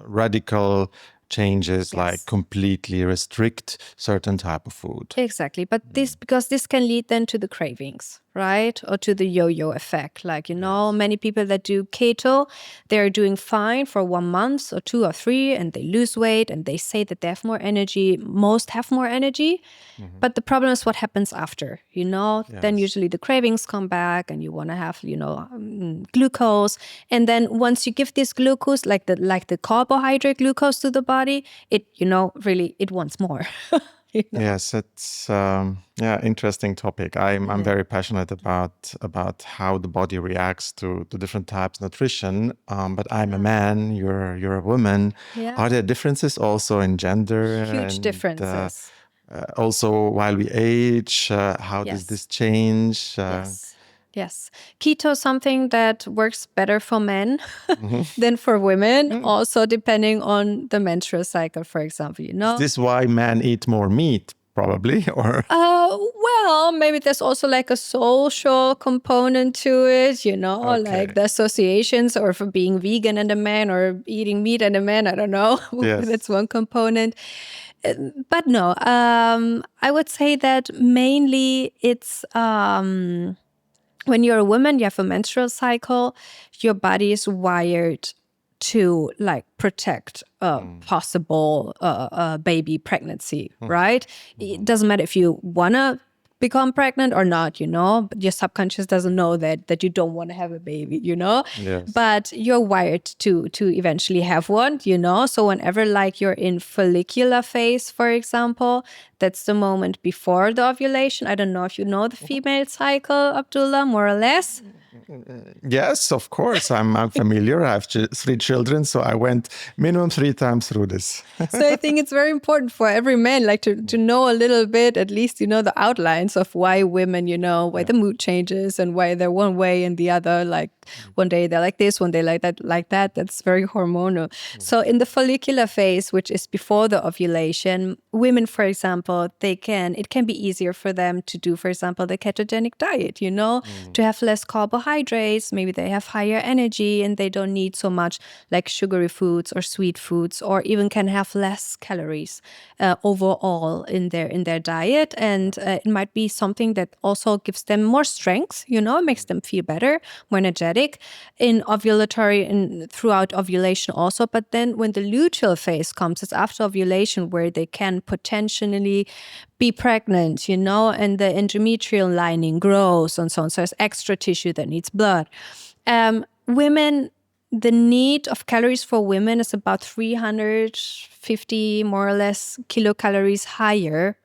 radical changes, like completely restrict certain type of food. Exactly. But because this can lead then to the cravings, right? Or to the yo-yo effect. Like, many people that do keto, they're doing fine for 1 month or 2 or 3, and they lose weight and they say that they have more energy. Most have more energy. But the problem is what happens after, Then usually the cravings come back and you want to have, glucose. And then once you give this glucose, like the carbohydrate glucose to the body, it, really, it wants more. Yes, it's interesting topic. I'm very passionate about how the body reacts to different types of nutrition. But I'm a man. You're a woman. Yeah. Are there differences also in gender? Huge differences. Also, while we age, how does this change? Yes. Keto is something that works better for men than for women, also depending on the menstrual cycle, for example, Is this why men eat more meat, probably? Or well, maybe there's also like a social component to it, like the associations, or for being vegan and a man or eating meat and a man, I don't know. Yes. That's one component. But no, I would say that mainly it's when you're a woman, you have a menstrual cycle, your body is wired to like protect a possible baby pregnancy, right? It doesn't matter if you want to become pregnant or not, but your subconscious doesn't know that you don't want to have a baby, Yes. But you're wired to eventually have one, So whenever like you're in follicular phase, for example, that's the moment before the ovulation. I don't know if you know the female cycle, Abdullah, more or less. Yes, of course. I'm familiar. I have 3 children, so I went minimum 3 times through this. So I think it's very important for every man, like to know a little bit, at least, the outlines of why women, why the mood changes and why they're one way and the other. Like one day they're like this, one day like that. That's very hormonal. So in the follicular phase, which is before the ovulation, women, for example, it can be easier for them to do, for example, the ketogenic diet, to have less carbohydrates. Maybe they have higher energy and they don't need so much like sugary foods or sweet foods, or even can have less calories overall in their diet. And it might be something that also gives them more strength, makes them feel better, more energetic in ovulatory and throughout ovulation also. But then when the luteal phase comes, it's after ovulation where they can potentially be pregnant, and the endometrial lining grows and so on. So there's extra tissue that needs blood. Women the need of calories for women is about 350 more or less kilocalories higher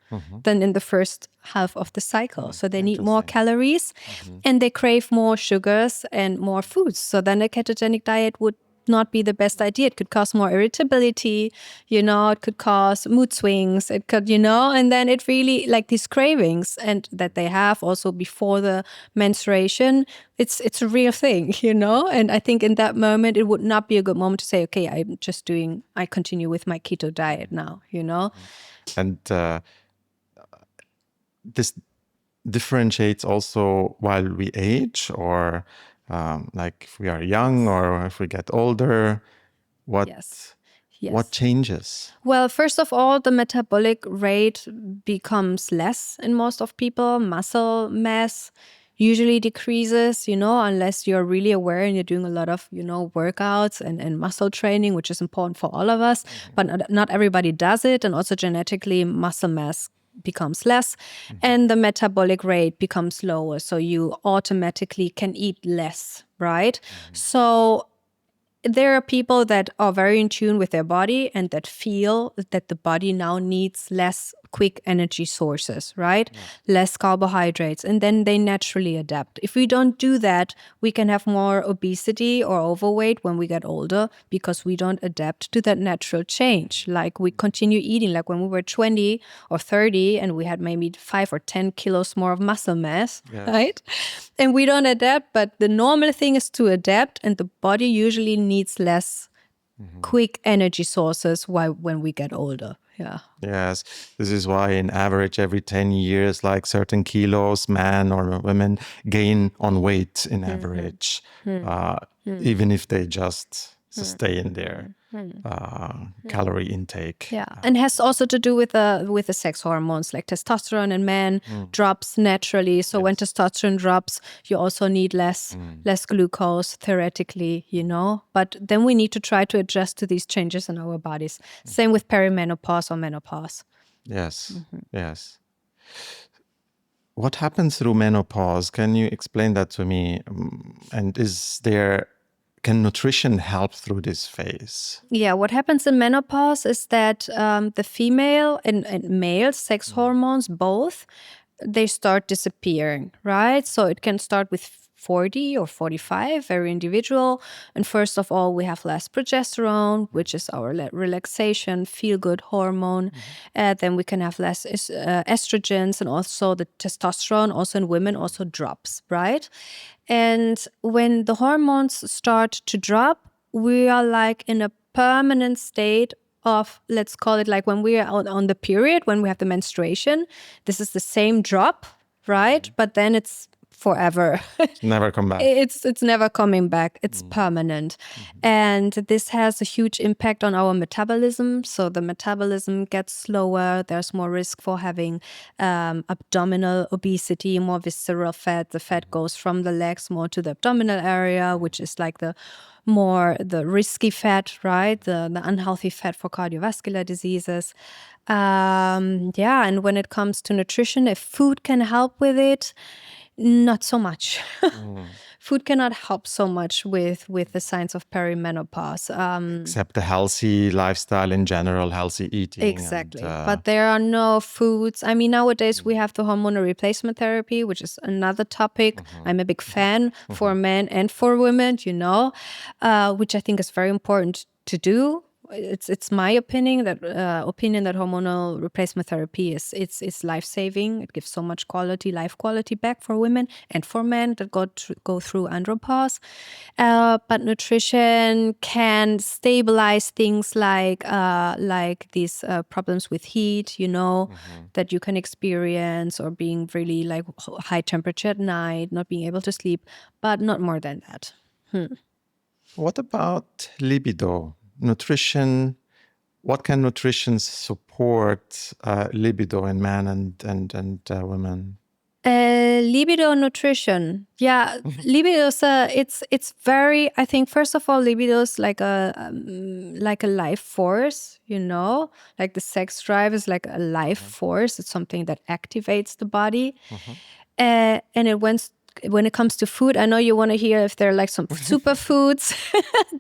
than in the first half of the cycle. So they need more calories and they crave more sugars and more foods. So then a ketogenic diet would not be the best idea. It could cause more irritability, it could cause mood swings, it could, and then it really, like these cravings and that they have also before the menstruation, it's a real thing, and I think in that moment, it would not be a good moment to say, okay, I continue with my keto diet now, And this differentiates also while we age, or like if we are young or if we get older, what changes? Well, first of all, the metabolic rate becomes less in most of people. Muscle mass usually decreases, unless you're really aware and you're doing a lot of, workouts and muscle training, which is important for all of us. But not everybody does it. And also genetically, muscle mass becomes less and the metabolic rate becomes lower. So you automatically can eat less, right? So there are people that are very in tune with their body and that feel that the body now needs less quick energy sources, right? Less carbohydrates, and then they naturally adapt. If we don't do that, we can have more obesity or overweight when we get older because we don't adapt to that natural change. Like we continue eating like when we were 20 or 30 and we had maybe 5 or 10 kilos more of muscle mass, right? And we don't adapt, but the normal thing is to adapt, and the body usually needs less quick energy sources when we get older. Yeah. Yes, this is why in average every 10 years, like certain kilos, men or women gain on weight in average, even if they just sustain their calorie intake. Yeah, and has also to do with the sex hormones, like testosterone in men drops naturally. So when testosterone drops, you also need less glucose theoretically, But then we need to try to adjust to these changes in our bodies. Same with perimenopause or menopause. Yes, yes. What happens through menopause? Can you explain that to me? And can nutrition help through this phase? Yeah, what happens in menopause is that the female and male sex hormones, both, they start disappearing, right? So it can start with 40 or 45, very individual. And first of all, we have less progesterone, which is our relaxation, feel-good hormone. Then we can have less estrogens, and also the testosterone, also in women, also drops, right? And when the hormones start to drop, we are like in a permanent state of, let's call it like when we are on the period, when we have the menstruation, this is the same drop, right? But then it's forever. Never come back. It's never coming back. It's permanent. And this has a huge impact on our metabolism. So the metabolism gets slower. There's more risk for having abdominal obesity, more visceral fat. The fat goes from the legs more to the abdominal area, which is like the risky fat, right? The unhealthy fat for cardiovascular diseases. And when it comes to nutrition, if food can help with it, not so much. Food cannot help so much with the signs of perimenopause. Except the healthy lifestyle in general, healthy eating. Exactly. But there are no foods. I mean, nowadays we have the hormonal replacement therapy, which is another topic. I'm a big fan for men and for women, which I think is very important to do. It's my opinion that hormonal replacement therapy is life-saving. It gives so much life quality back for women and for men that go through andropause. But nutrition can stabilize things like these problems with heat, that you can experience, or being really like high temperature at night, not being able to sleep, but not more than that. What about libido? Nutrition, what can nutrition support libido in men and women? Libido nutrition. Yeah, libido is it's very, I think, first of all, libido is like a life force, like the sex drive is like a life force. It's something that activates the body. And when it comes to food, I know you want to hear if there are like some superfoods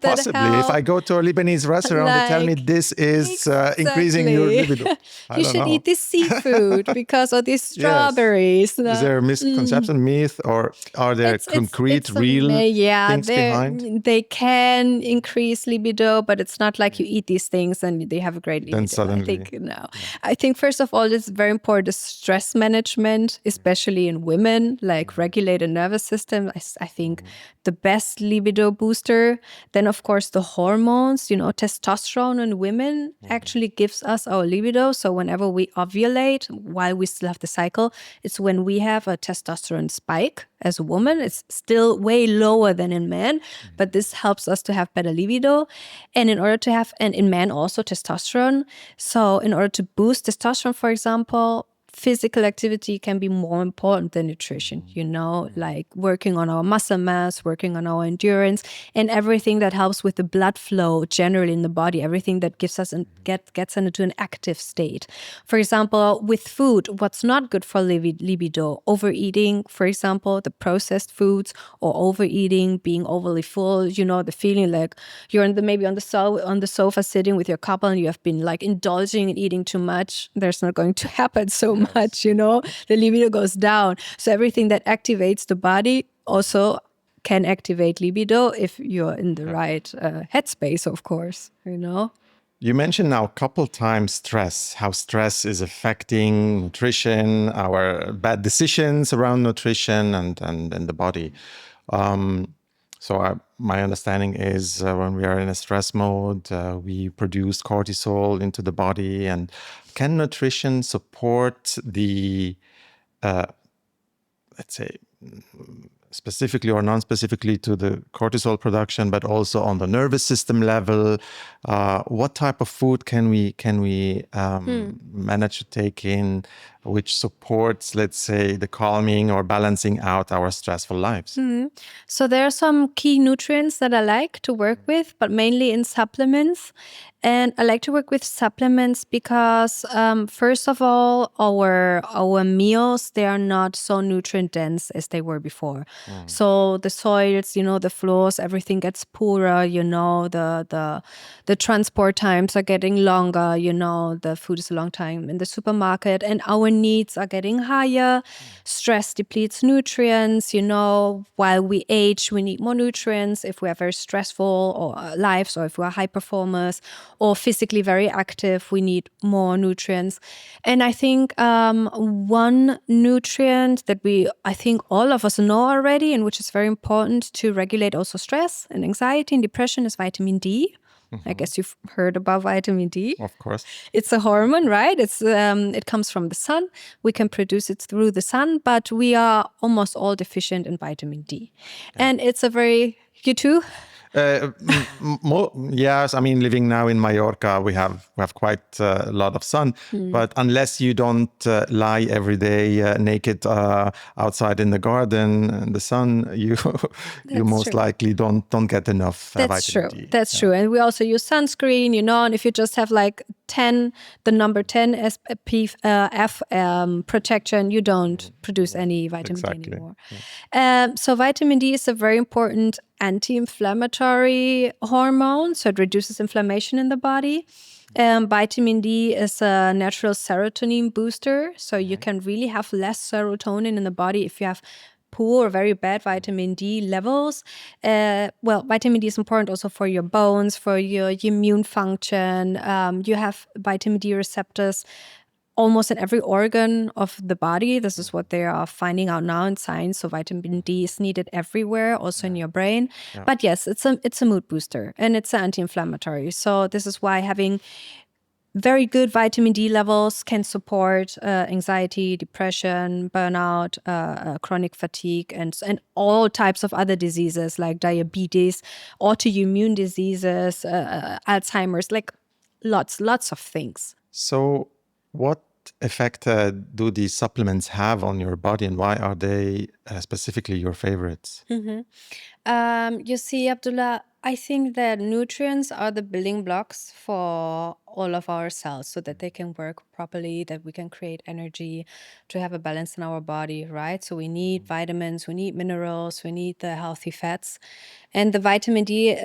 that Possibly. help. If I go to a Lebanese restaurant, they tell me this is increasing your libido. I You don't should know. eat this seafood because of these strawberries. Is there a misconception, myth, or are there concrete, real things behind? They can increase libido, but it's not like you eat these things and they have a great libido. Then suddenly, I think no. I think first of all, it's very important stress management, especially in women, like regulated nervous system. I think the best libido booster. Then of course the hormones, testosterone in women actually gives us our libido. So whenever we ovulate, while we still have the cycle, it's when we have a testosterone spike as a woman. It's still way lower than in men, but this helps us to have better libido. And in men also testosterone. So in order to boost testosterone, for example, physical activity can be more important than nutrition, like working on our muscle mass, working on our endurance, and everything that helps with the blood flow generally in the body, everything that gives us and gets into an active state. For example, with food, what's not good for libido? Overeating, for example, the processed foods, or overeating, being overly full, the feeling like you're maybe on the sofa sitting with your couple and you have been like indulging and eating too much. There's not going to happen so much, the libido goes down. So everything that activates the body also can activate libido if you're in the right headspace, of course, You mentioned now a couple times stress, how stress is affecting nutrition, our bad decisions around nutrition and the body. My understanding is when we are in a stress mode, we produce cortisol into the body. And can nutrition support the, let's say, specifically or non-specifically to the cortisol production, but also on the nervous system level? What type of food can we manage to take in which supports, let's say, the calming or balancing out our stressful lives? So there are some key nutrients that I like to work with, but mainly in supplements. And I like to work with supplements because, first of all, our meals, they are not so nutrient dense as they were before. So the soils, the floors, everything gets poorer. The transport times are getting longer. The food is a long time in the supermarket, and our needs are getting higher. Stress depletes nutrients. While we age, we need more nutrients. If we are very stressful lives, or if we are high performers, or physically very active, we need more nutrients. And I think one nutrient that I think all of us know already, and which is very important to regulate also stress and anxiety and depression, is vitamin D. I guess you've heard about vitamin D. Of course. It's a hormone, right? It comes from the sun. We can produce it through the sun, but we are almost all deficient in vitamin D. Yeah. And it's you too? Yes, I mean, living now in Mallorca, we have quite a lot of sun. But unless you don't lie every day naked outside in the garden in the sun, you most likely don't get enough vitamin D. That's true. And we also use sunscreen, and if you just have like the number 10 SPF protection, you don't produce any vitamin D anymore. Yeah. So vitamin D is a very important anti-inflammatory hormone, so it reduces inflammation in the body. Vitamin D is a natural serotonin booster, so you can really have less serotonin in the body if you have poor or very bad vitamin D levels. Vitamin D is important also for your bones, for your immune function. You have vitamin D receptors almost in every organ of the body. This is what they are finding out now in science. So vitamin D is needed everywhere, also in your brain. Yeah. But yes, it's a mood booster and it's an anti-inflammatory. So this is why having very good vitamin D levels can support anxiety, depression, burnout, chronic fatigue, and all types of other diseases like diabetes, autoimmune diseases, Alzheimer's, like lots of things. So what effect do these supplements have on your body, and why are they specifically your favorites? You see, Abdullah, I think that nutrients are the building blocks for all of our cells so that they can work properly, that we can create energy to have a balance in our body, right? So we need vitamins, we need minerals, we need the healthy fats. And the vitamin D,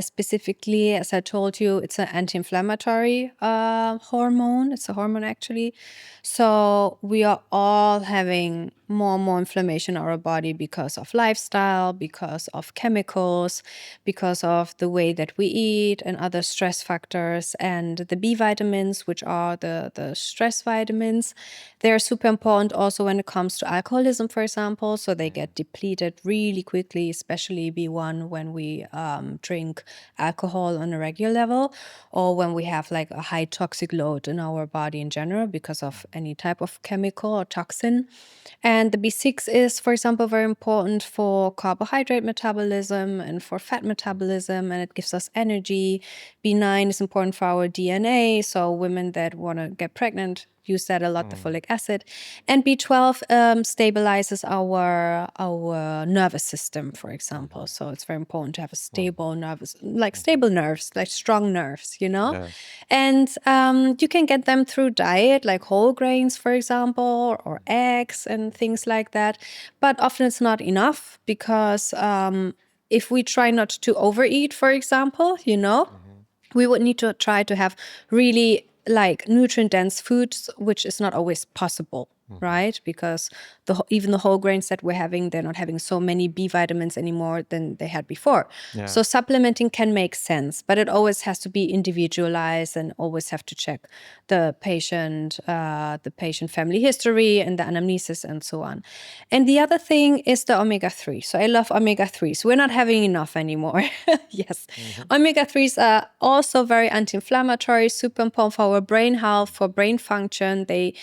specifically, as I told you, it's an anti-inflammatory hormone. It's a hormone, actually. So we are all having more and more inflammation in our body because of lifestyle, because of chemicals, because of the way that we eat and other stress factors. And the B vitamins, which are the stress vitamins, they're super important also when it comes to alcoholism, for example. So they get depleted really quickly, especially B1 when we drink alcohol on a regular level, or when we have like a high toxic load in our body in general because of any type of chemical or toxin. And the B6 is, for example, very important for carbohydrate metabolism and for fat metabolism, and it gives us energy. B9 is important for our DNA, so women that want to get pregnant use that a lot, the folic acid. And B12 stabilizes our nervous system, for example. So it's very important to have a stable stable nerves, like strong nerves, you know? Yes. And you can get them through diet, like whole grains, for example, or eggs and things like that. But often it's not enough because if we try not to overeat, for example, you know, we would need to try to have really like nutrient dense foods, which is not always possible, right? Because even the whole grains that we're having, they're not having so many B vitamins anymore than they had before. Yeah. So supplementing can make sense, but it always has to be individualized and always have to check the patient family history and the anamnesis and so on. And the other thing is the omega-3. So I love omega-3s. We're not having enough anymore. Yes. Omega-3s are also very anti-inflammatory, super important for our brain health, for brain function. They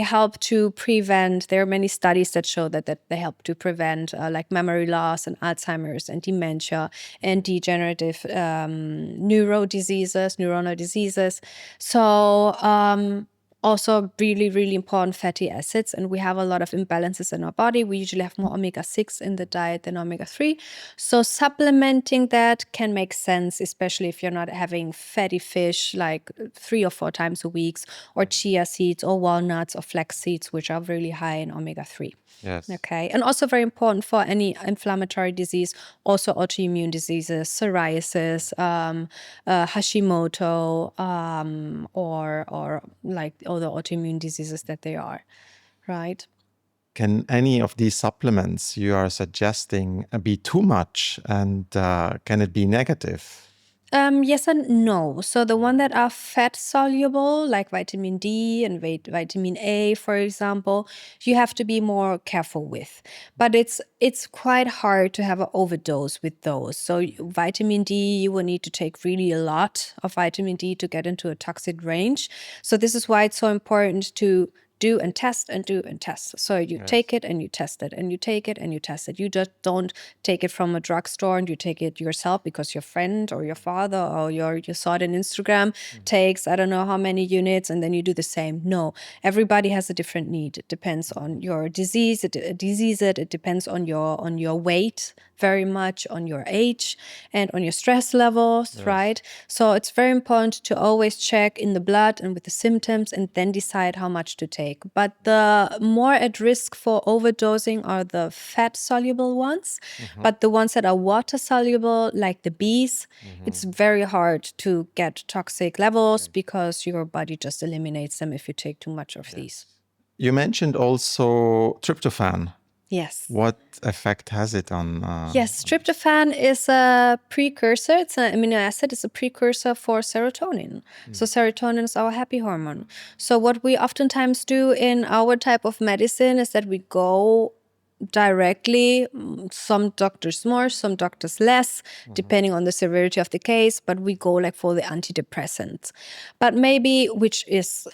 help to prevent, there are many studies that show that they help to prevent like memory loss and Alzheimer's and dementia and degenerative neuronal diseases. So also really, really important fatty acids. And we have a lot of imbalances in our body. We usually have more omega-6 in the diet than omega-3. So supplementing that can make sense, especially if you're not having fatty fish like 3 or 4 times a week, or chia seeds or walnuts or flax seeds, which are really high in omega-3. Yes. Okay. And also very important for any inflammatory disease, also autoimmune diseases, psoriasis, Hashimoto, or like all the autoimmune diseases that they are, right? Can any of these supplements you are suggesting be too much, and can it be negative? Yes and no. So the one that are fat soluble, like vitamin D and vitamin A, for example, you have to be more careful with. But it's quite hard to have an overdose with those. So vitamin D, you will need to take really a lot of vitamin D to get into a toxic range. So this is why it's so important to do and test and do and test. So you take it and you test it and you take it and you test it. You just don't take it from a drugstore and you take it yourself because your friend or your father or you saw it on Instagram takes I don't know how many units and then you do the same. No, everybody has a different need. It depends on your disease. It depends on your weight, very much on your age and on your stress levels, right? So it's very important to always check in the blood and with the symptoms and then decide how much to take. But the more at risk for overdosing are the fat soluble ones. But the ones that are water soluble, like the Bs, it's very hard to get toxic levels because your body just eliminates them if you take too much of these. You mentioned also tryptophan. Yes. What effect has it on? Yes, tryptophan is a precursor. It's an amino acid. It's a precursor for serotonin. So serotonin is our happy hormone. So what we oftentimes do in our type of medicine is that we go directly, some doctors more, some doctors less, depending on the severity of the case, but we go like for the antidepressants. But maybe,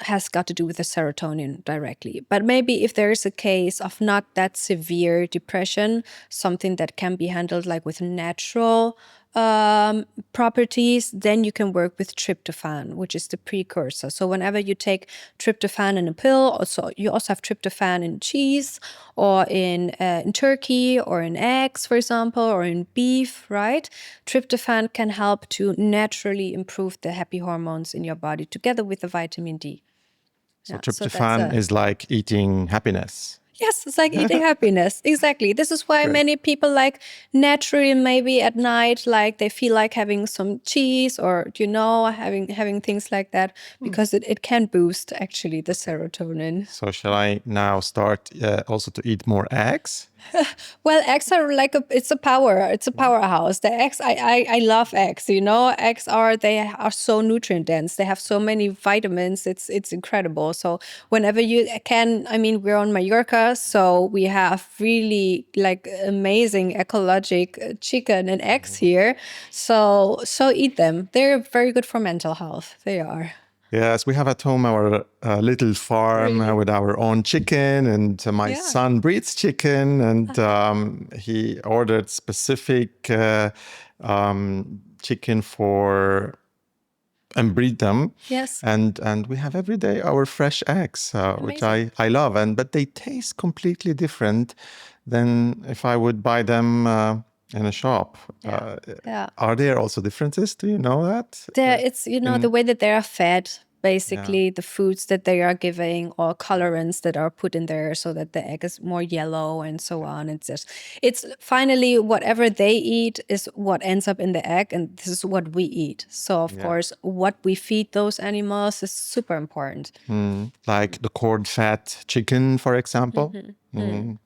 has got to do with the serotonin directly. But maybe if there is a case of not that severe depression, something that can be handled like with natural properties, then you can work with tryptophan, which is the precursor. So whenever you take tryptophan in a pill, you also have tryptophan in cheese or in turkey or in eggs, for example, or in beef, right? Tryptophan can help to naturally improve the happy hormones in your body together with the vitamin D. So So that's tryptophan is like eating happiness. Yes, it's like eating happiness. Exactly. This is why Great. many people like naturally maybe at night, like they feel like having some cheese or, having things like that because it can boost actually the serotonin. So shall I now start also to eat more eggs? Well, eggs are like it's a powerhouse. The eggs, I love eggs. They are so nutrient dense. They have so many vitamins. It's incredible. So whenever you can, I mean, we're on Mallorca, so we have really like amazing ecologic chicken and eggs here. So eat them. They're very good for mental health. They are. Yes, we have at home our little farm Really? with our own chicken, and my Yeah. son breeds chicken, and he ordered specific chicken for and breed them. Yes. And we have every day our fresh eggs, which I love, but they taste completely different than if I would buy them in a shop. Yeah. Are there also differences? Do you know that? It's the way that they are fed, basically the foods that they are giving or colorants that are put in there so that the egg is more yellow and so on. It's finally whatever they eat is what ends up in the egg, and this is what we eat. So of course, what we feed those animals is super important. Like the corn-fed chicken, for example.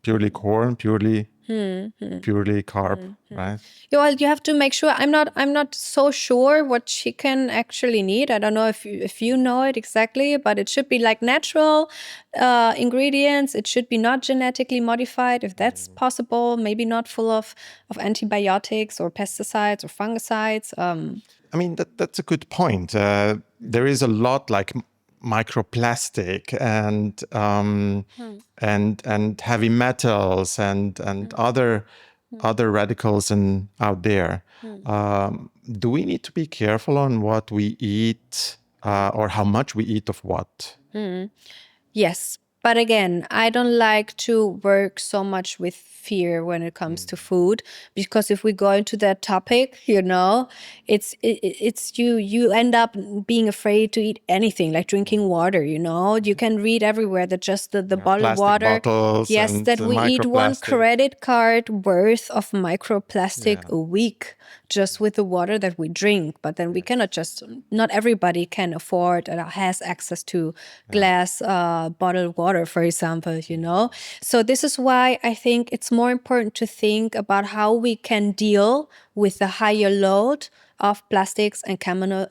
Purely corn, purely carb, right? Well, you have to make sure. I'm not so sure what chicken actually need. I don't know if you know it exactly, but it should be like natural ingredients. It should be not genetically modified, if that's possible. Maybe not full of antibiotics or pesticides or fungicides. I mean, that's a good point. There is a lot like microplastic and heavy metals and other radicals out there. Do we need to be careful on what we eat or how much we eat of what? Yes. But again, I don't like to work so much with fear when it comes to food, because if we go into that topic, it's you end up being afraid to eat anything, like drinking water. You can read everywhere that just the bottled Plastic water, bottles yes, and that we eat one microplastic. credit card worth of microplastic a week just with the water that we drink. But then we cannot not everybody can afford or has access to glass bottled water, for example, So this is why I think it's more important to think about how we can deal with the higher load of plastics and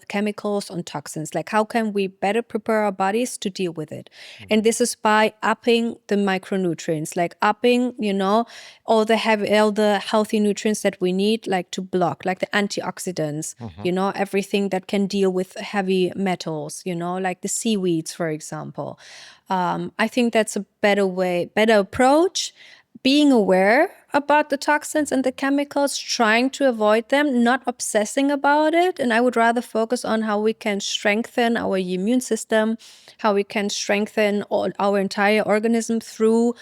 chemicals and toxins. Like, how can we better prepare our bodies to deal with it? And this is by upping the micronutrients, like upping, all the healthy nutrients that we need, like to block, like the antioxidants, everything that can deal with heavy metals, like the seaweeds, for example. I think that's a better approach. Being aware about the toxins and the chemicals, trying to avoid them, not obsessing about it. And I would rather focus on how we can strengthen our immune system, how we can strengthen our entire organism through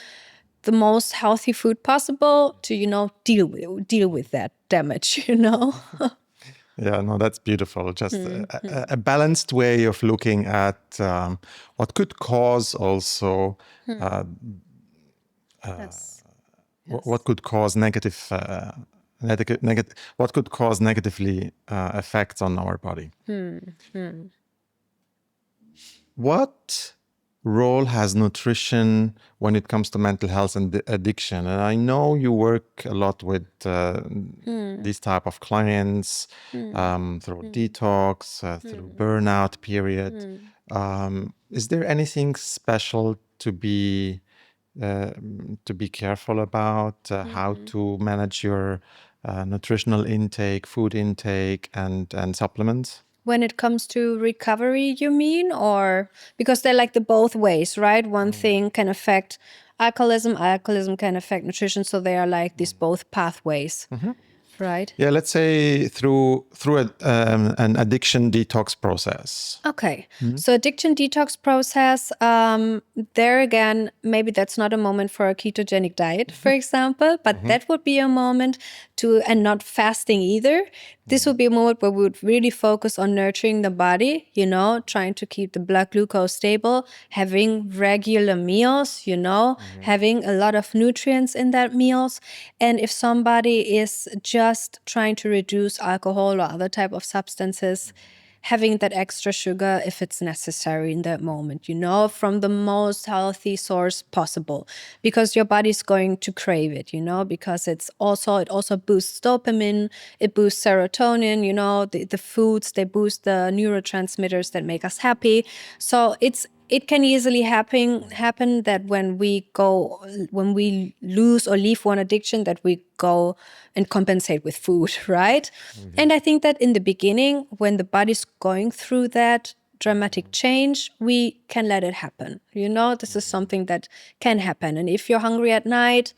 the most healthy food possible to, deal with that damage, Yeah, no, that's beautiful. Just a balanced way of looking at what could cause also what could cause what could cause negatively effects on our body. What role has nutrition when it comes to mental health and addiction? And I know you work a lot with these type of clients through detox, through burnout period. Is there anything special to be careful about how to manage your nutritional intake, food intake, and supplements? When it comes to recovery, you mean? Or because they're like the both ways, right? One thing can affect alcoholism can affect nutrition. So they are like these both pathways. right? Yeah, let's say through an addiction detox process. Okay. So addiction detox process, there again, maybe that's not a moment for a ketogenic diet, for example, but that would be a moment and not fasting either. This would be a moment where we would really focus on nurturing the body, trying to keep the blood glucose stable, having regular meals, having a lot of nutrients in that meals. And if somebody is just trying to reduce alcohol or other type of substances, having that extra sugar if it's necessary in that moment, from the most healthy source possible, because your body's going to crave it, because it also boosts dopamine, it boosts serotonin, the foods, they boost the neurotransmitters that make us happy. So it can easily happen that when we lose or leave one addiction, that we go and compensate with food, right? And I think that in the beginning, when the body's going through that dramatic change, we can let it happen. This is something that can happen. And if you're hungry at night,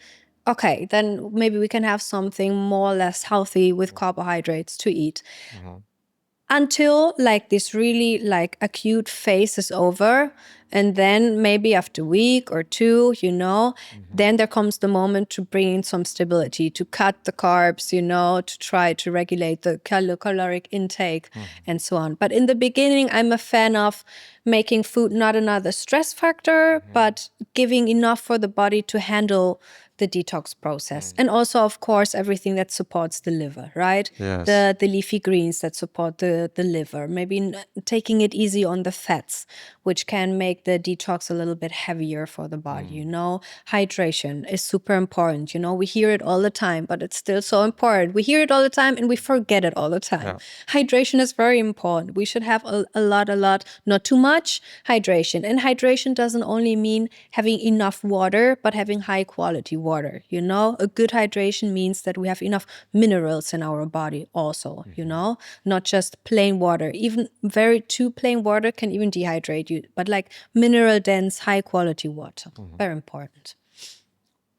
okay, then maybe we can have something more or less healthy with carbohydrates to eat. Until this really acute phase is over. And then maybe after a week or two, then there comes the moment to bring in some stability, to cut the carbs, to try to regulate the caloric intake and so on. But in the beginning, I'm a fan of making food not another stress factor, but giving enough for the body to handle the detox process. And also, of course, everything that supports the liver, right? Yes. The leafy greens that support the liver. Maybe taking it easy on the fats, which can make the detox a little bit heavier for the body, Hydration is super important. We hear it all the time, but it's still so important. We hear it all the time and we forget it all the time. Yeah. Hydration is very important. We should have a lot, not too much hydration. And hydration doesn't only mean having enough water, but having high quality water. A good hydration means that we have enough minerals in our body also, not just plain water. Even too plain water can even dehydrate you, but mineral dense, high quality water, very important.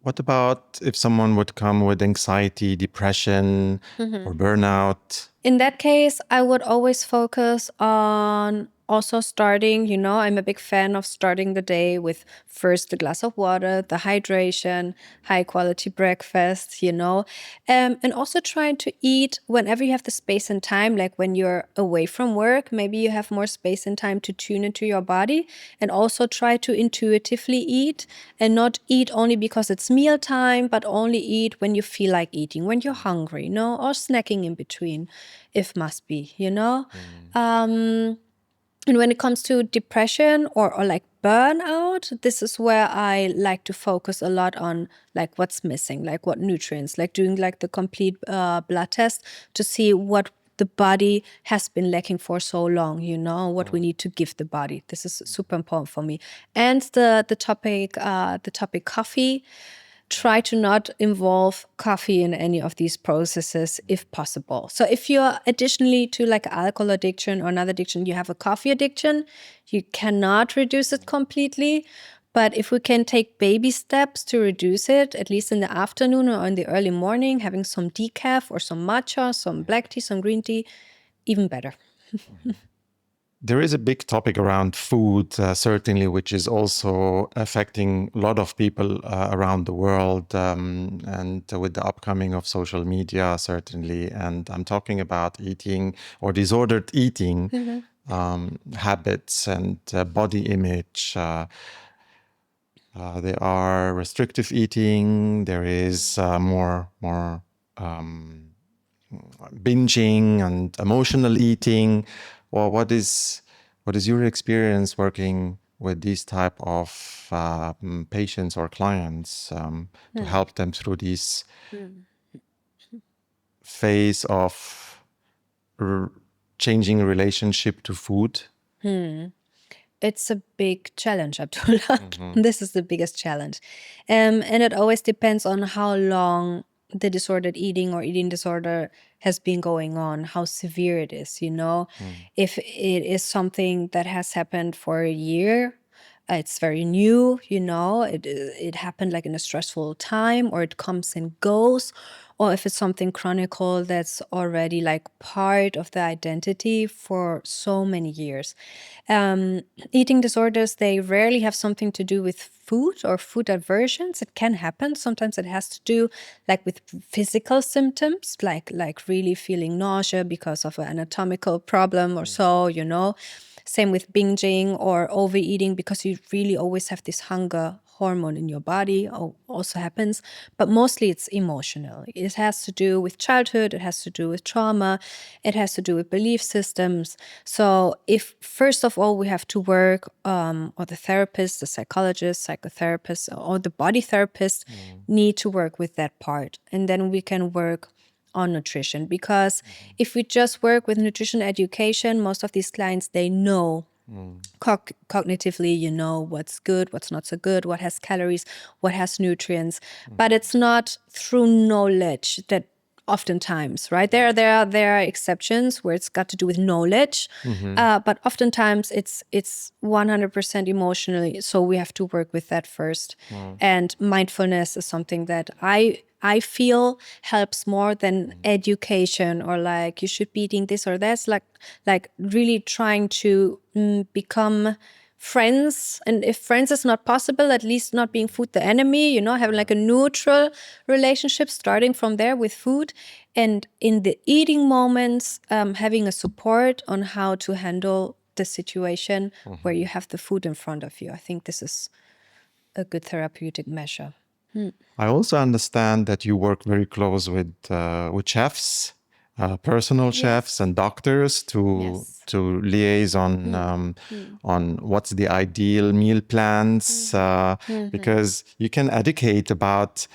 What about if someone would come with anxiety, depression, or burnout? In that case, I would always focus on also starting, I'm a big fan of starting the day with first the glass of water, the hydration, high quality breakfast, and also trying to eat whenever you have the space and time, like when you're away from work, maybe you have more space and time to tune into your body, and also try to intuitively eat and not eat only because it's meal time, but only eat when you feel like eating, when you're hungry, or snacking in between if must be, And when it comes to depression or burnout, this is where I like to focus a lot on what's missing, what nutrients, doing the complete blood test to see what the body has been lacking for so long, what we need to give the body. This is super important for me. And the topic coffee. Try to not involve coffee in any of these processes if possible. So if you're additionally to alcohol addiction or another addiction, you have a coffee addiction, you cannot reduce it completely. But if we can take baby steps to reduce it, at least in the afternoon or in the early morning, having some decaf or some matcha, some black tea, some green tea, even better. There is a big topic around food, certainly, which is also affecting a lot of people around the world, and with the upcoming of social media, certainly. And I'm talking about eating or disordered eating habits and body image. There are restrictive eating. There is more binging and emotional eating. Well, what is your experience working with these type of patients or clients to help them through this phase of changing relationship to food? It's a big challenge, Abdullah. This is the biggest challenge. And it always depends on how long the disordered eating or eating disorder has been going on, how severe it is, If it is something that has happened for a year, it's very new, it happened like in a stressful time, or it comes and goes, or if it's something chronicle that's already like part of the identity for so many years. Eating disorders, they rarely have something to do with food or food aversions. It can happen. Sometimes it has to do like with physical symptoms, like really feeling nausea because of an anatomical problem or so, Same with binging or overeating, because you really always have this hunger hormone in your body, also happens. But mostly it's emotional. It has to do with childhood. It has to do with trauma. It has to do with belief systems. So if first of all we have to work, or the therapist, the psychologist, psychotherapist, or the body therapist need to work with that part. And then we can work on nutrition, because if we just work with nutrition education, most of these clients, they know cognitively, what's good, what's not so good, what has calories, what has nutrients, but it's not through knowledge that oftentimes, right? There are exceptions where it's got to do with knowledge, but oftentimes it's 100% emotionally. So we have to work with that first. And mindfulness is something that I feel helps more than education, or like you should be eating this or that. Like really trying to become friends. And if friends is not possible, at least not being food the enemy, having like a neutral relationship, starting from there with food. And in the eating moments, having a support on how to handle the situation where you have the food in front of you. I think this is a good therapeutic measure. I also understand that you work very close with chefs, personal chefs and doctors to liaise on what's the ideal meal plans, because you can educate about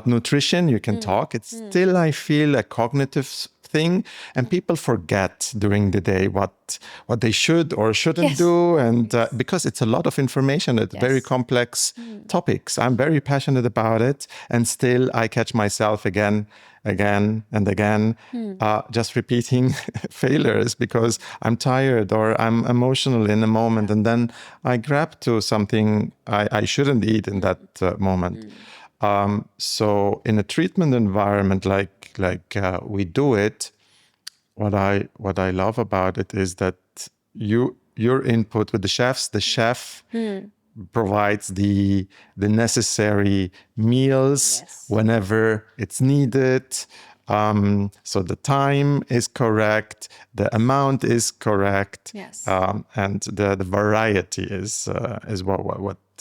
nutrition, you can talk. It's still, I feel, a cognitive thing, and people forget during the day what they should or shouldn't do, and because it's a lot of information, it's very complex topics. I'm very passionate about it, and still I catch myself again and again, just repeating failures because I'm tired or I'm emotional in a moment, and then I grab to something I shouldn't eat in that moment. So in a treatment environment like we do it, what I love about it is that your input with the chef provides the necessary meals whenever it's needed. So the time is correct, the amount is correct, and the variety is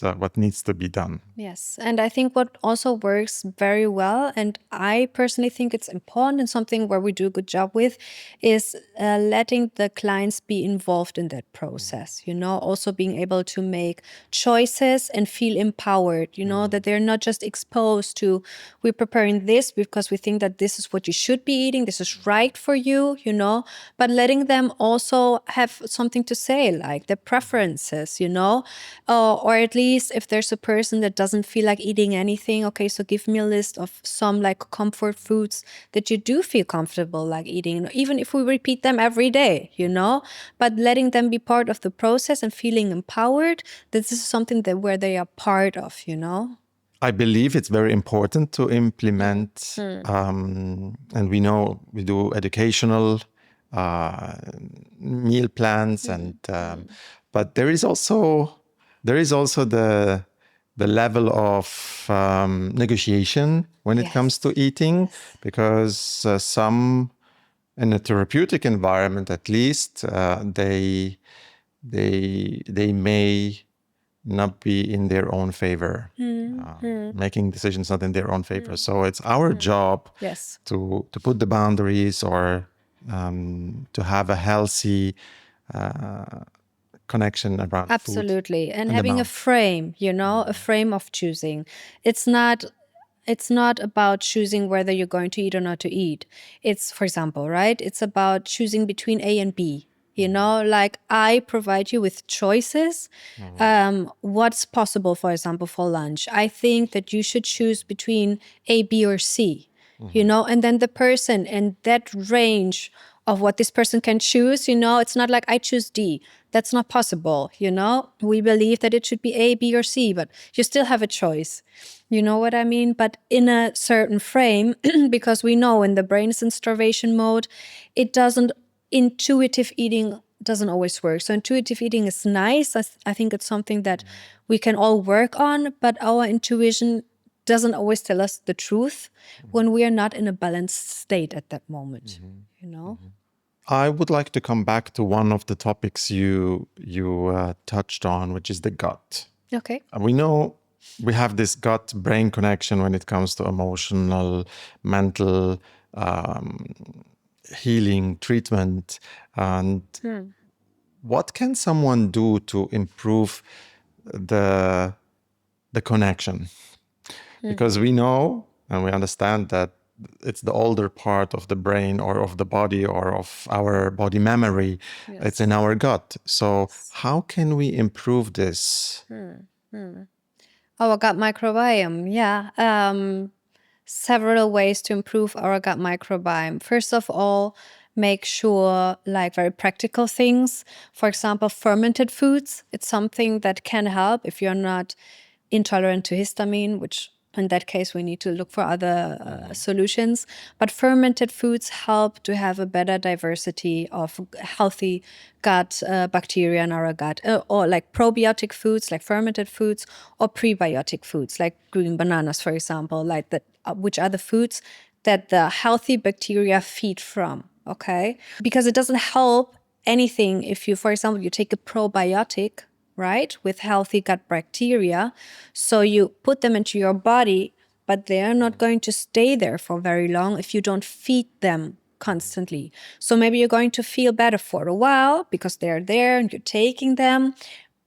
what needs to be done. Yes. And I think what also works very well, and I personally think it's important and something where we do a good job with, is letting the clients be involved in that process, also being able to make choices and feel empowered, that they're not just exposed to, we're preparing this because we think that this is what you should be eating, this is right for you, but letting them also have something to say, like their preferences, or at least if there's a person that doesn't feel like eating anything, okay, so give me a list of some like comfort foods that you do feel comfortable like eating, even if we repeat them every day, but letting them be part of the process and feeling empowered that this is something that where they are part of, I believe it's very important to implement, and we know we do educational meal plans, and but there is also the level of negotiation when it comes to eating, because some, in a therapeutic environment at least, they may not be in their own favor, making decisions not in their own favor. So it's our job to put the boundaries, or to have a healthy connection around absolutely food and having a frame, a frame of choosing. It's not about choosing whether you're going to eat or not to eat. It's, for example, right, it's about choosing between A and B. Like I provide you with choices. What's possible, for example, for lunch. I think that you should choose between A, B, or C, and then the person and that range of what this person can choose. It's not like I choose D. That's not possible. We believe that it should be A, B, or C, but you still have a choice. You know what I mean? But in a certain frame, because we know when the brain is in starvation mode, intuitive eating doesn't always work. So intuitive eating is nice. I think it's something that we can all work on, but our intuition doesn't always tell us the truth when we are not in a balanced state at that moment, I would like to come back to one of the topics you touched on, which is the gut. Okay. We know we have this gut-brain connection when it comes to emotional, mental healing, treatment. And what can someone do to improve the connection? Because we know and we understand that it's the older part of the brain or of the body or of our body memory. Yes. It's in our gut. So how can we improve this? Our gut microbiome, yeah. Several ways to improve our gut microbiome. First of all, make sure, like very practical things. For example, fermented foods. It's something that can help if you're not intolerant to histamine, which in that case, we need to look for other solutions. But fermented foods help to have a better diversity of healthy gut bacteria in our gut, or like probiotic foods, like fermented foods, or prebiotic foods, like green bananas, for example, like that, which are the foods that the healthy bacteria feed from. Okay, because it doesn't help anything if you, for example, you take a probiotic, right, with healthy gut bacteria. So you put them into your body, but they're not going to stay there for very long if you don't feed them constantly. So maybe you're going to feel better for a while because they're there and you're taking them.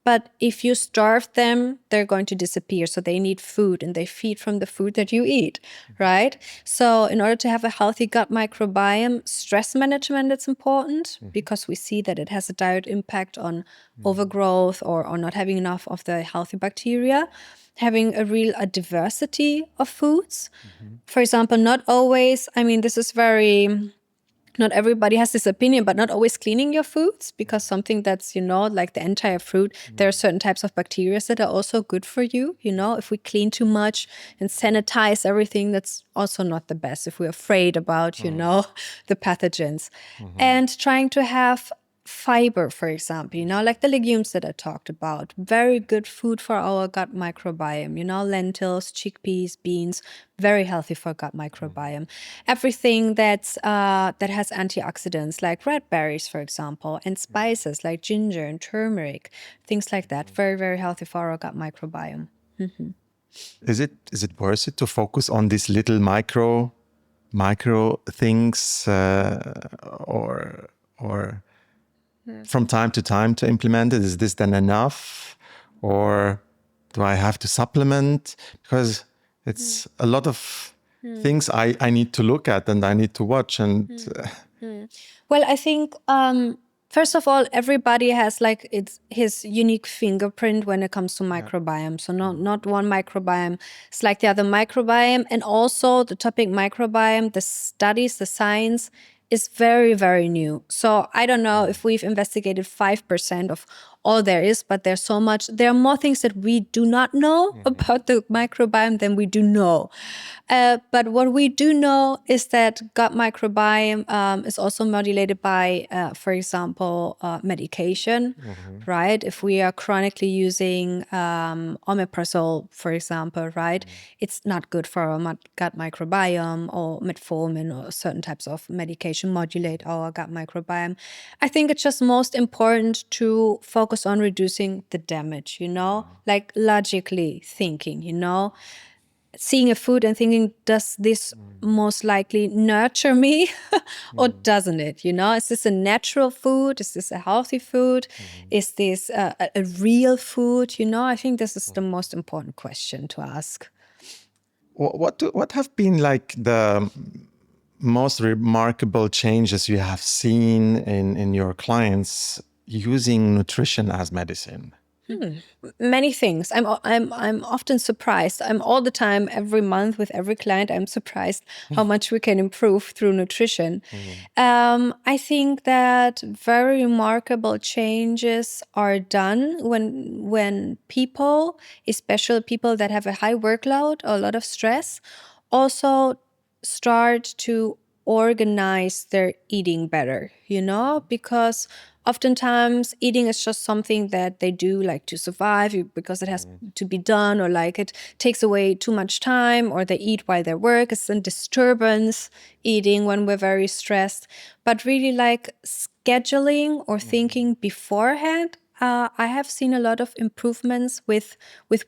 But if you starve them, they're going to disappear. So they need food and they feed from the food that you eat, right? So in order to have a healthy gut microbiome, stress management is important because we see that it has a direct impact on overgrowth or not having enough of the healthy bacteria. Having a diversity of foods. For example, not always, this is not everybody has this opinion, but not always cleaning your foods, because something that's, like the entire fruit, there are certain types of bacteria that are also good for you. If we clean too much and sanitize everything, that's also not the best if we're afraid about, the pathogens. And trying to have fiber, for example, like the legumes that I talked about, very good food for our gut microbiome, lentils, chickpeas, beans, very healthy for gut microbiome. Everything that has antioxidants, like red berries, for example, and spices like ginger and turmeric, things like that, very, very healthy for our gut microbiome. Is it worth it to focus on these little micro things, or from time to time to implement it? Is this then enough, or do I have to supplement? Because it's a lot of things I need to look at and I need to watch. And Well, I think first of all, everybody has like his unique fingerprint when it comes to microbiome. So not one microbiome is like the other microbiome. And also the topic microbiome, the studies, the science is very, very new. So I don't know if we've investigated 5% of all there is, but there's so much. There are more things that we do not know about the microbiome than we do know. But what we do know is that gut microbiome is also modulated by, for example, medication, right? If we are chronically using omeprazole, for example, right, it's not good for our gut microbiome, or metformin or certain types of medication modulate our gut microbiome. I think it's just most important to focus on reducing the damage, like logically thinking, seeing a food and thinking, does this most likely nurture me or doesn't it? Is this a natural food? Is this a healthy food? Is this a real food? I think this is the most important question to ask. what have been like the most remarkable changes you have seen in your clients using nutrition as medicine? Many things. I'm often surprised. I'm all the time, every month with every client, I'm surprised how much we can improve through nutrition. I think that very remarkable changes are done when people, especially people that have a high workload or a lot of stress, also start to organize their eating better, because oftentimes eating is just something that they do like to survive because it has to be done, or like it takes away too much time, or they eat while they work. It's a disturbance eating when we're very stressed. But really like scheduling or thinking beforehand, I have seen a lot of improvements with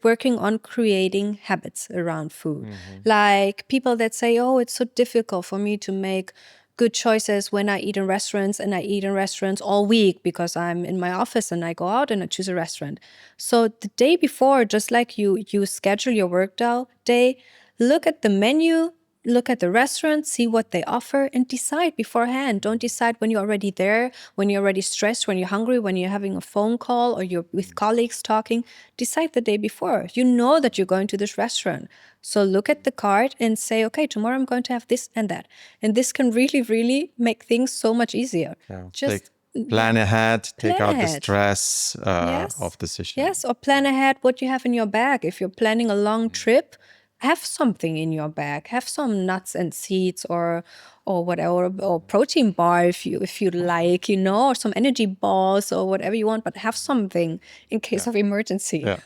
working on creating habits around food. Like people that say, oh, it's so difficult for me to make good choices when I eat in restaurants, and I eat in restaurants all week because I'm in my office and I go out and I choose a restaurant. So the day before, just like you schedule your work day, look at the menu, look at the restaurant, see what they offer, and decide beforehand. Don't decide when you're already there, when you're already stressed, when you're hungry, when you're having a phone call or you're with colleagues talking. Decide the day before. You know that you're going to this restaurant. So look at the card and say, okay, tomorrow I'm going to have this and that. And this can really, really make things so much easier. Just plan ahead, take plan out the ahead. stress Yes. of decision. Yes, or plan ahead what you have in your bag. If you're planning a long trip, have something in your bag. Have some nuts and seeds or whatever, or protein bar if you like, or some energy balls or whatever you want, but have something in case of emergency. Yeah.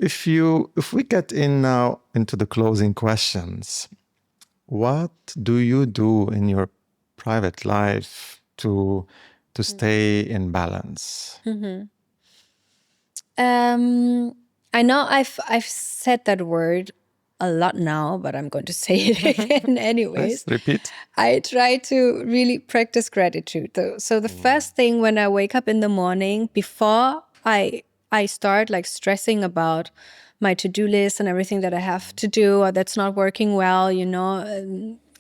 If we get in now into the closing questions, what do you do in your private life to stay in balance? I know I've said that word a lot now, but I'm going to say it again anyways. Please repeat. I try to really practice gratitude. So the first thing when I wake up in the morning, before I start like stressing about my to-do list and everything that I have to do or that's not working well,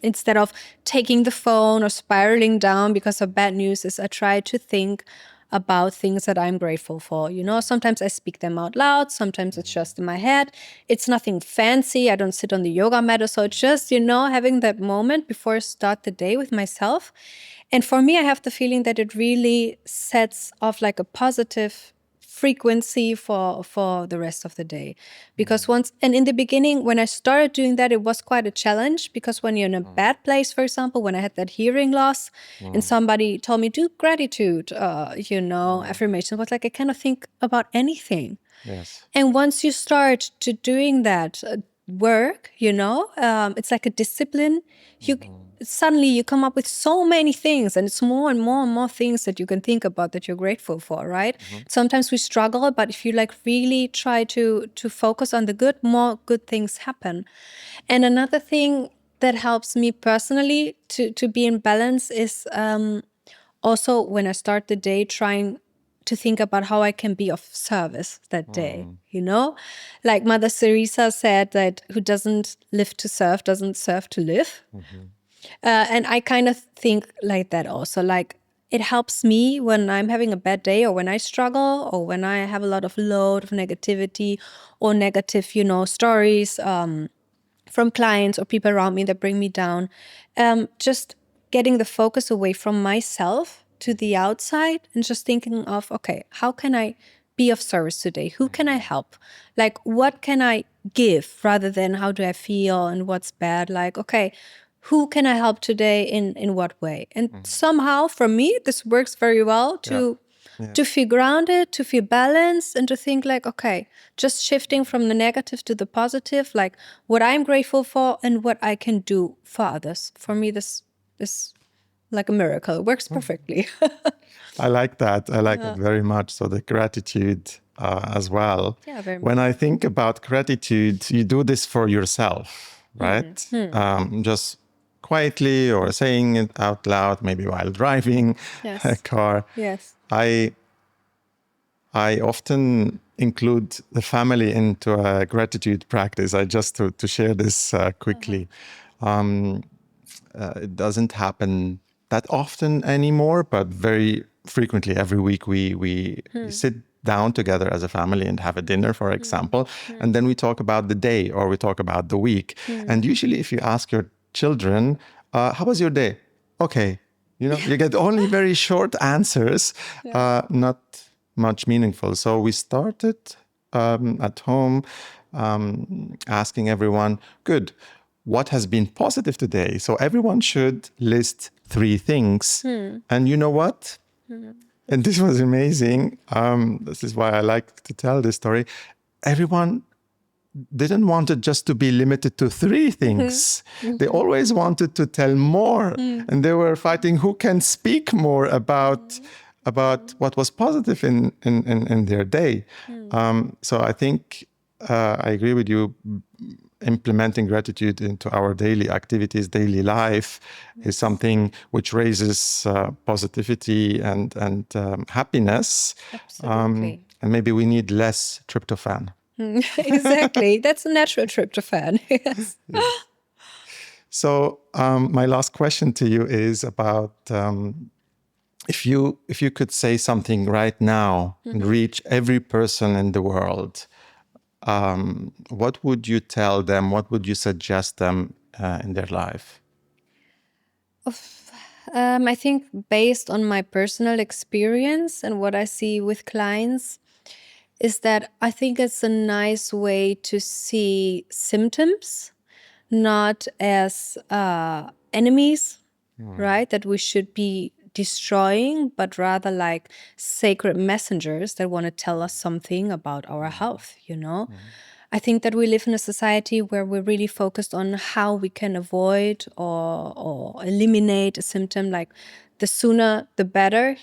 instead of taking the phone or spiraling down because of bad news, is I try to think about things that I'm grateful for. Sometimes I speak them out loud. Sometimes it's just in my head. It's nothing fancy. I don't sit on the yoga mat. So it's just, having that moment before I start the day with myself. And for me, I have the feeling that it really sets off like a positive frequency for the rest of the day. Because and in the beginning, when I started doing that, it was quite a challenge, because when you're in a bad place, for example, when I had that hearing loss and somebody told me, do gratitude, affirmation, was like, I cannot think about anything. Yes. And once you start to doing that work, it's like a discipline. Suddenly you come up with so many things, and it's more and more and more things that you can think about that you're grateful for, right? Sometimes we struggle, but if you like really try to focus on the good, more good things happen. And another thing that helps me personally to be in balance is also when I start the day trying to think about how I can be of service that day, Like Mother Teresa said that who doesn't live to serve doesn't serve to live. And I kind of think like that also. Like it helps me when I'm having a bad day, or when I struggle, or when I have a lot of load of negativity or negative, stories from clients or people around me that bring me down. Just getting the focus away from myself to the outside and just thinking of, okay, how can I be of service today? Who can I help? Like, what can I give, rather than how do I feel and what's bad? Like, okay, who can I help today in what way? And somehow for me, this works very well to feel grounded, to feel balanced, and to think like, okay, just shifting from the negative to the positive, like what I'm grateful for and what I can do for others. For me, this is like a miracle. It works perfectly. I like that. I like it very much. So the gratitude as well. Yeah, very much. When I think about gratitude, you do this for yourself, right? Just quietly or saying it out loud, maybe while driving a car. Yes. I often include the family into a gratitude practice. I just to share this quickly. It doesn't happen that often anymore, but very frequently every week we sit down together as a family and have a dinner, for example, and then we talk about the day or we talk about the week. And usually if you ask your children, how was your day? Okay. You get only very short answers, not much meaningful. So we started at home asking everyone, good, what has been positive today? So everyone should list 3 things. And you know what? And this was amazing. This is why I like to tell this story. Everyone didn't want it just to be limited to 3 things. They always wanted to tell more. And they were fighting who can speak more about what was positive in their day. So I think I agree with you. Implementing gratitude into our daily activities, daily life, is something which raises positivity and happiness. Absolutely. And maybe we need less tryptophan. Exactly. That's a natural tryptophan. Yes. So my last question to you is about if you could say something right now and reach every person in the world, what would you tell them? What would you suggest them in their life? I think based on my personal experience and what I see with clients is that I think it's a nice way to see symptoms not as enemies, right? That we should be destroying, but rather like sacred messengers that want to tell us something about our health, I think that we live in a society where we're really focused on how we can avoid or eliminate a symptom, like the sooner the better,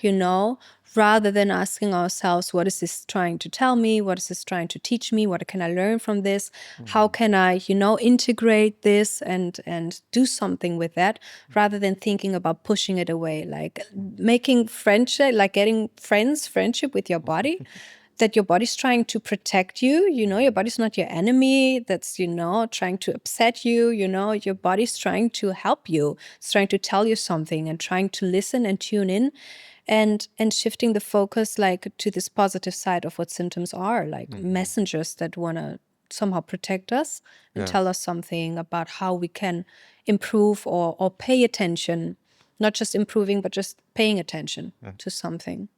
rather than asking ourselves, what is this trying to tell me? What is this trying to teach me? What can I learn from this? How can I, integrate this and do something with that, rather than thinking about pushing it away, like making friendship, like getting friendship with your body. That your body's trying to protect you, your body's not your enemy that's, trying to upset you, your body's trying to help you. It's trying to tell you something and trying to listen and tune in and shifting the focus like to this positive side of what symptoms are, like messengers that want to somehow protect us and tell us something about how we can improve or pay attention, not just improving, but just paying attention to something.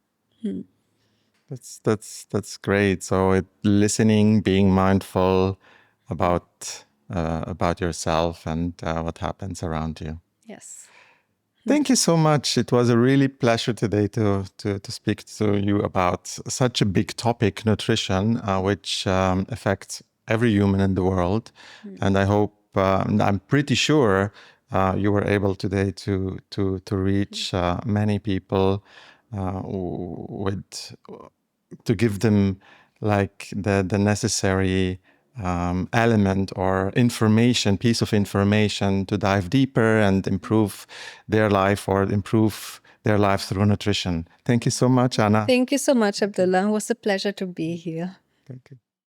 That's great. So listening, being mindful about yourself and what happens around you. Yes. Thank you so much. It was a really pleasure today to speak to you about such a big topic, nutrition, which affects every human in the world. And I hope, I'm pretty sure, you were able today to reach many people with to give them like the necessary element or information, piece of information to dive deeper and improve their life or improve their life through nutrition. Thank you so much, Anna. Thank you so much, Abdullah. It was a pleasure to be here. Thank you.